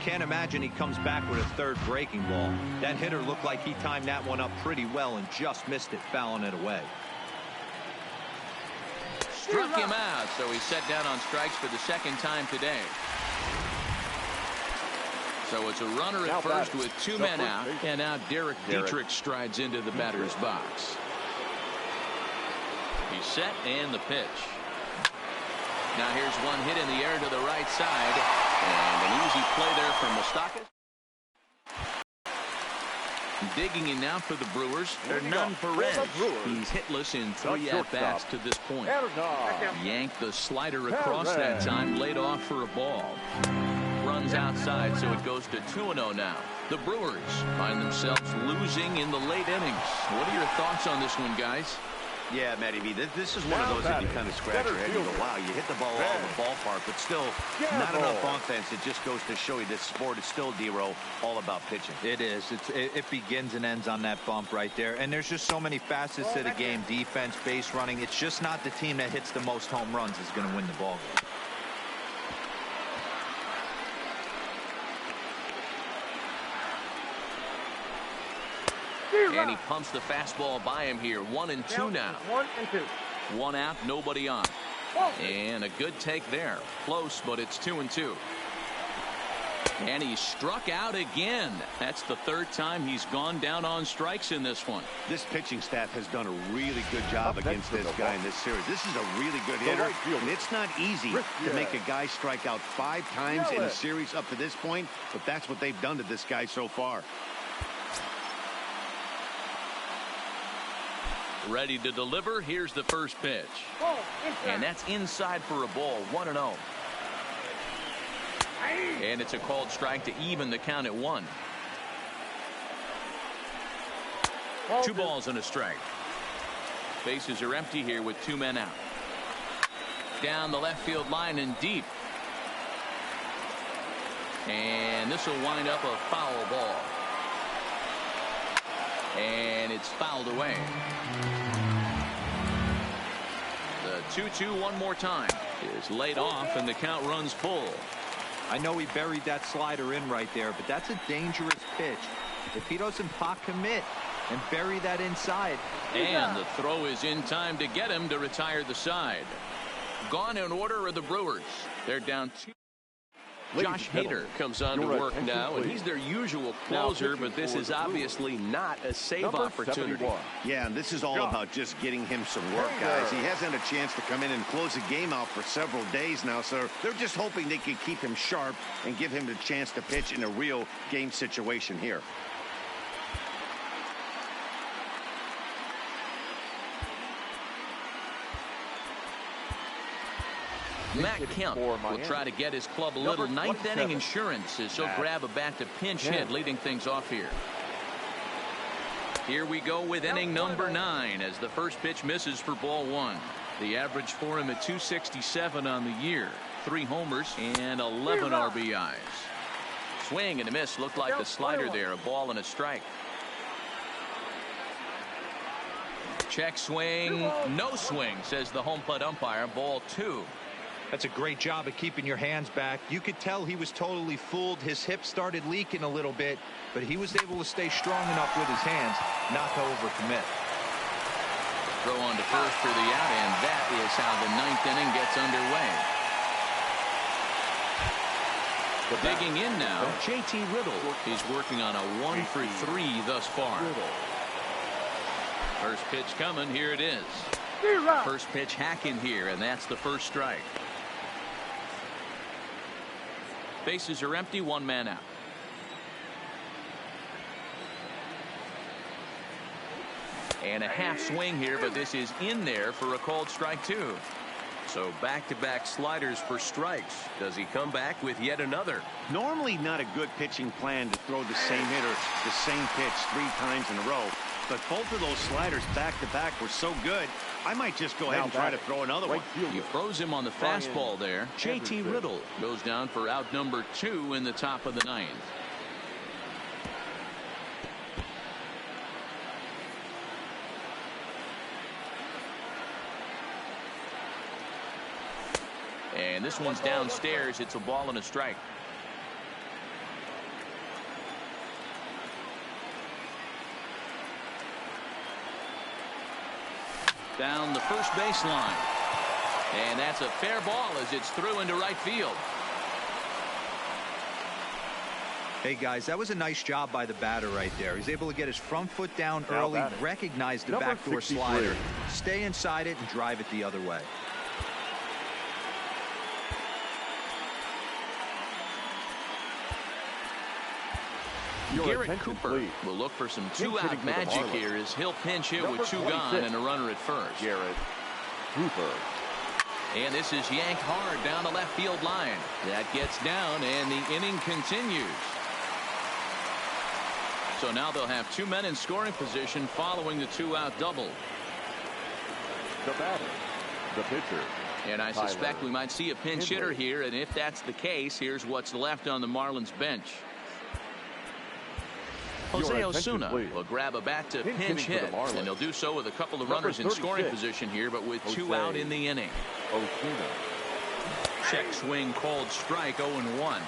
Can't imagine he comes back with a third breaking ball. That hitter looked like he timed that one up pretty well and just missed it, fouling it away. Struck him out, so he's set down on strikes for the second time today. So it's a runner at first with 2 men out, and now Derek Dietrich strides into the batter's box. He's set, and the pitch. Now here's one hit in the air to the right side, and an easy play there from Moustakas. Digging in now for the Brewers. Hernan Perez. He's hitless in 3 at-bats to this point. Yanked the slider across that time, laid off for a ball. Runs outside, so it goes to 2-0 now. The Brewers find themselves losing in the late innings. What are your thoughts on this one, guys? Yeah, Matty B, this is one of those that you kind of scratch your head and go, wow, you hit the ball all in the ballpark, but still not enough offense. It just goes to show you this sport is still, D-Row, all about pitching. It is. It begins and ends on that bump right there. And there's just so many facets to the game. Defense, base running. It's just not the team that hits the most home runs is going to win the ball game. And he pumps the fastball by him here. 1-2 now. 1-2. 1 out, nobody on. And a good take there. Close, but it's 2-2. And he struck out again. That's the third time he's gone down on strikes in this one. This pitching staff has done a really good job against this guy in this series. This is a really good hitter, and it's not easy to make a guy strike out 5 times in a series up to this point, but that's what they've done to this guy so far. Ready to deliver. Here's the first pitch. And that's inside for a ball. 1-0. And it's a called strike to even the count at 1. 2 balls and a strike. Bases are empty here with 2 men out. Down the left field line and deep. And this will wind up a foul ball. And it's fouled away. The 2-2 one more time is laid off, and the count runs full. I know he buried that slider in right there, but that's a dangerous pitch. If he doesn't pot commit and bury that inside. And the throw is in time to get him to retire the side. Gone in order are the Brewers. They're down 2. Josh Hader comes on to work now, and he's their usual closer, but this is obviously not a save opportunity. Yeah, and this is all about just getting him some work, guys. He hasn't had a chance to come in and close the game out for several days now, so they're just hoping they can keep him sharp and give him the chance to pitch in a real game situation here. Matt Kemp will try to get his club a little ninth inning insurance as he'll grab a bat to pinch hit, leading things off here. Here we go with inning number 9 as the first pitch misses for ball 1. The average for him at 267 on the year. 3 homers and 11 RBIs. Swing and a miss. Looked like the slider there. A ball and a strike. Check swing. No swing, says the home plate umpire. Ball 2. That's a great job of keeping your hands back. You could tell he was totally fooled. His hip started leaking a little bit, but he was able to stay strong enough with his hands not to overcommit. Throw on to first for the out, and that is how the 9th inning gets underway. Digging in now, JT Riddle. He's working on a 1 for 3 thus far. First pitch coming. Here it is. First pitch hacking here, and that's the first strike. Bases are empty, 1 man out. And a half swing here, but this is in there for a called strike 2. So back-to-back sliders for strikes. Does he come back with yet another? Normally not a good pitching plan to throw the same hitter the same pitch 3 times in a row, but both of those sliders back-to-back were so good, I might just go ahead and try to throw another one. He throws him on the fastball there. JT Riddle goes down for out number 2 in the top of the 9th. And this one's downstairs. It's a ball and a strike. Down the first baseline. And that's a fair ball as it's through into right field. Hey guys, that was a nice job by the batter right there. He's able to get his front foot down early, recognize the backdoor slider, stay inside it, and drive it the other way. Garrett Cooper will look for some 2-out magic here as he'll pinch hit with 2 gone and a runner at first. Garrett Cooper. And this is yanked hard down the left field line. That gets down, and the inning continues. So now they'll have 2 men in scoring position following the 2-out double. The batter, the pitcher. And I suspect we might see a pinch hitter here, and if that's the case, here's what's left on the Marlins bench. Jose Osuna will grab a bat to pinch hit, and he'll do so with a couple of runners in scoring position here, but with 2 out in the inning. Check swing called strike, 0-1.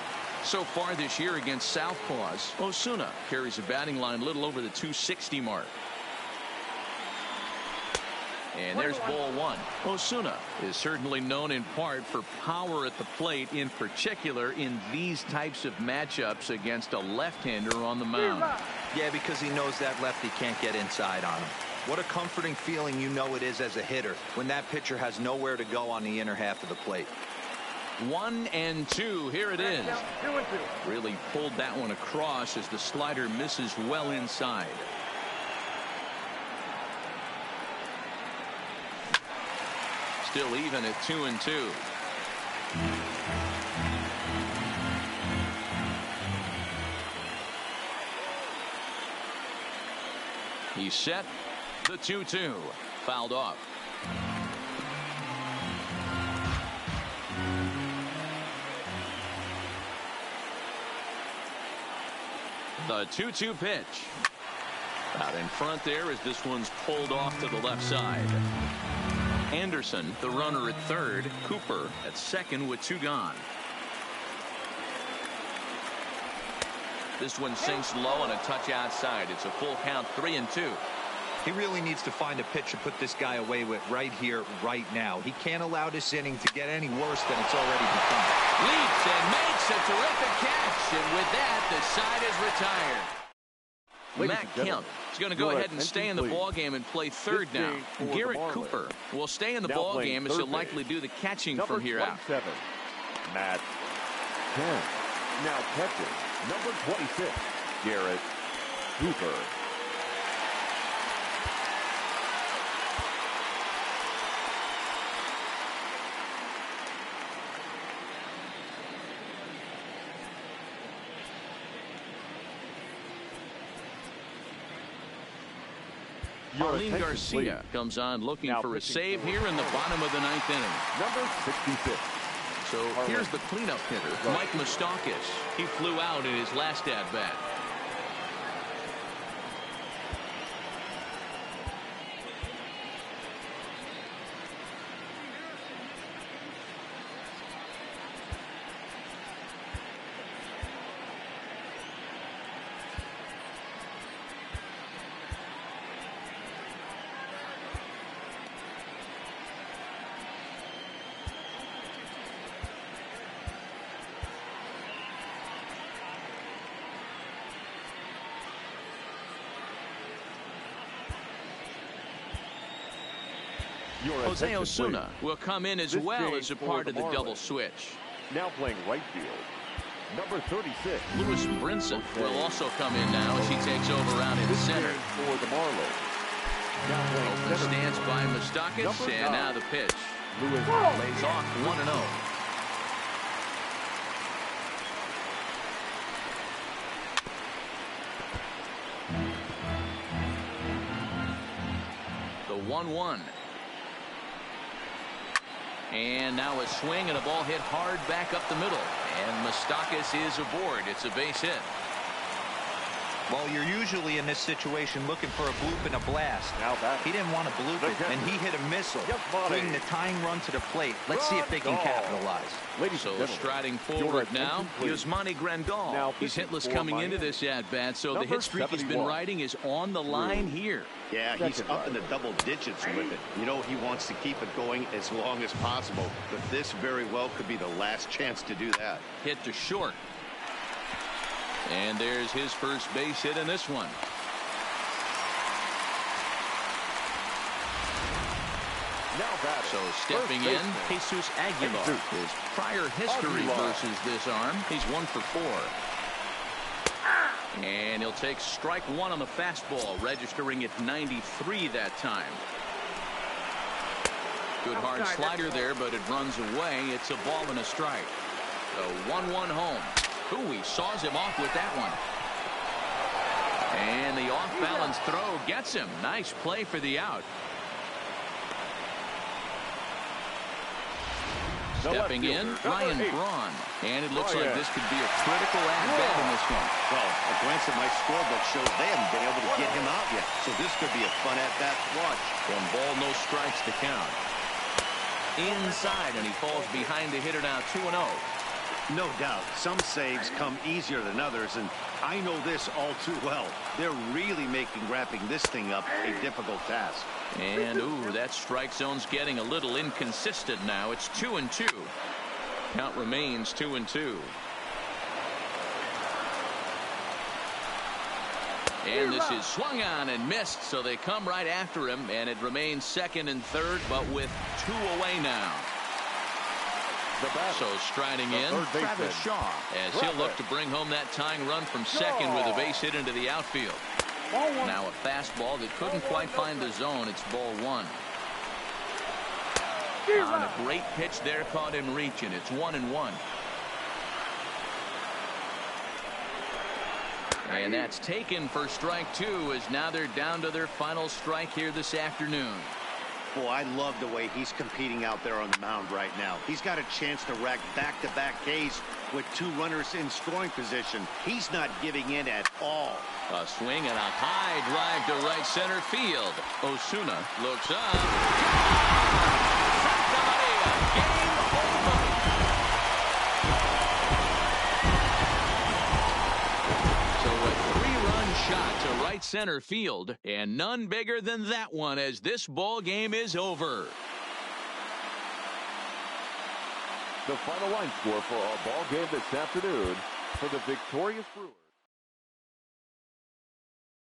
So far this year against Southpaws, Osuna carries a batting line a little over the 260 mark. And there's ball one. Osuna is certainly known in part for power at the plate, in particular in these types of matchups against a left-hander on the mound. Yeah, because he knows that lefty can't get inside on him. What a comforting feeling you know it is as a hitter when that pitcher has nowhere to go on the inner half of the plate. 1-2. Here it is. 2-2. Really pulled that one across as the slider misses well inside. Still even at 2-2. He's set. The 2-2. Fouled off. The 2-2 pitch. Out in front there as this one's pulled off to the left side. Anderson, the runner at third. Cooper at second with 2 gone. This one sinks low and a touch outside. It's a full count, 3-2. He really needs to find a pitch to put this guy away with right here, right now. He can't allow this inning to get any worse than it's already become. Leaps and makes a terrific catch. And with that, the side is retired. Matt Kemp is going to go ahead and stay in the ballgame and play third now. Garrett Cooper will stay in the ballgame as he'll likely do the catching from here out. Matt Kemp now catches number 26, Garrett Cooper. Marlene Garcia comes on looking for a save here in the bottom of the 9th inning. Number 66. So here's the cleanup hitter, Mike Moustakas. He flew out in his last at-bat. Jose Osuna will come in as well as a part of the double switch. Now playing right field, number 36. Lewis Brinson will also come in now as he takes over out in center. For the Marlins. Open stance by Moustakas, and now the pitch. Lewis lays off 1-0. The 1-1. And now a swing and a ball hit hard back up the middle. And Moustakas is aboard. It's a base hit. Well, you're usually in this situation looking for a bloop and a blast. He didn't want to bloop it, and he hit a missile, bringing the tying run to the plate. Let's see if they can capitalize. So striding forward now, Yasmani Grandal. He's hitless coming into this at-bat, so the hit streak he's been riding is on the line here. Yeah, he's up in the double digits with it. You know, he wants to keep it going as long as possible, but this very well could be the last chance to do that. Hit to short. And there's his first base hit in this one. So stepping in, Jesus Aguilar. His prior history versus this arm, he's 1 for 4. And he'll take strike 1 on the fastball, registering at 93 that time. Good hard slider there, but it runs away. It's a ball and a strike. The 1-1 home. Ooh, he saws him off with that one. And the off-balance throw gets him. Nice play for the out. Stepping in, Ryan Braun. And it looks like this could be a critical at-bat in this one. Well, a glance at my scorebook shows they haven't been able to get him out yet. So this could be a fun at-bat to watch. 1 ball, no strikes to count. Inside, and he falls behind the hitter now, 2-0. No doubt. Some saves come easier than others, and I know this all too well. They're really making wrapping this thing up a difficult task. And, ooh, that strike zone's getting a little inconsistent now. It's 2-2. Count remains 2-2. And this is swung on and missed, so they come right after him, and it remains second and third, but with 2 away now. So striding in, Travis Shaw, as he'll look to bring home that tying run from second with a base hit into the outfield. Now a fastball that couldn't quite find the zone. It's ball 1. On a great pitch there, caught him reaching. It's 1-1. And that's taken for strike 2, as now they're down to their final strike here this afternoon. Boy, I love the way he's competing out there on the mound right now. He's got a chance to rack back-to-back Ks with 2 runners in scoring position. He's not giving in at all. A swing and a high drive to right center field. Osuna looks up. Game over. So a 3-run shot to right center field, and none bigger than that one as this ball game is over. The final line score for our ball game this afternoon for the victorious Brewers.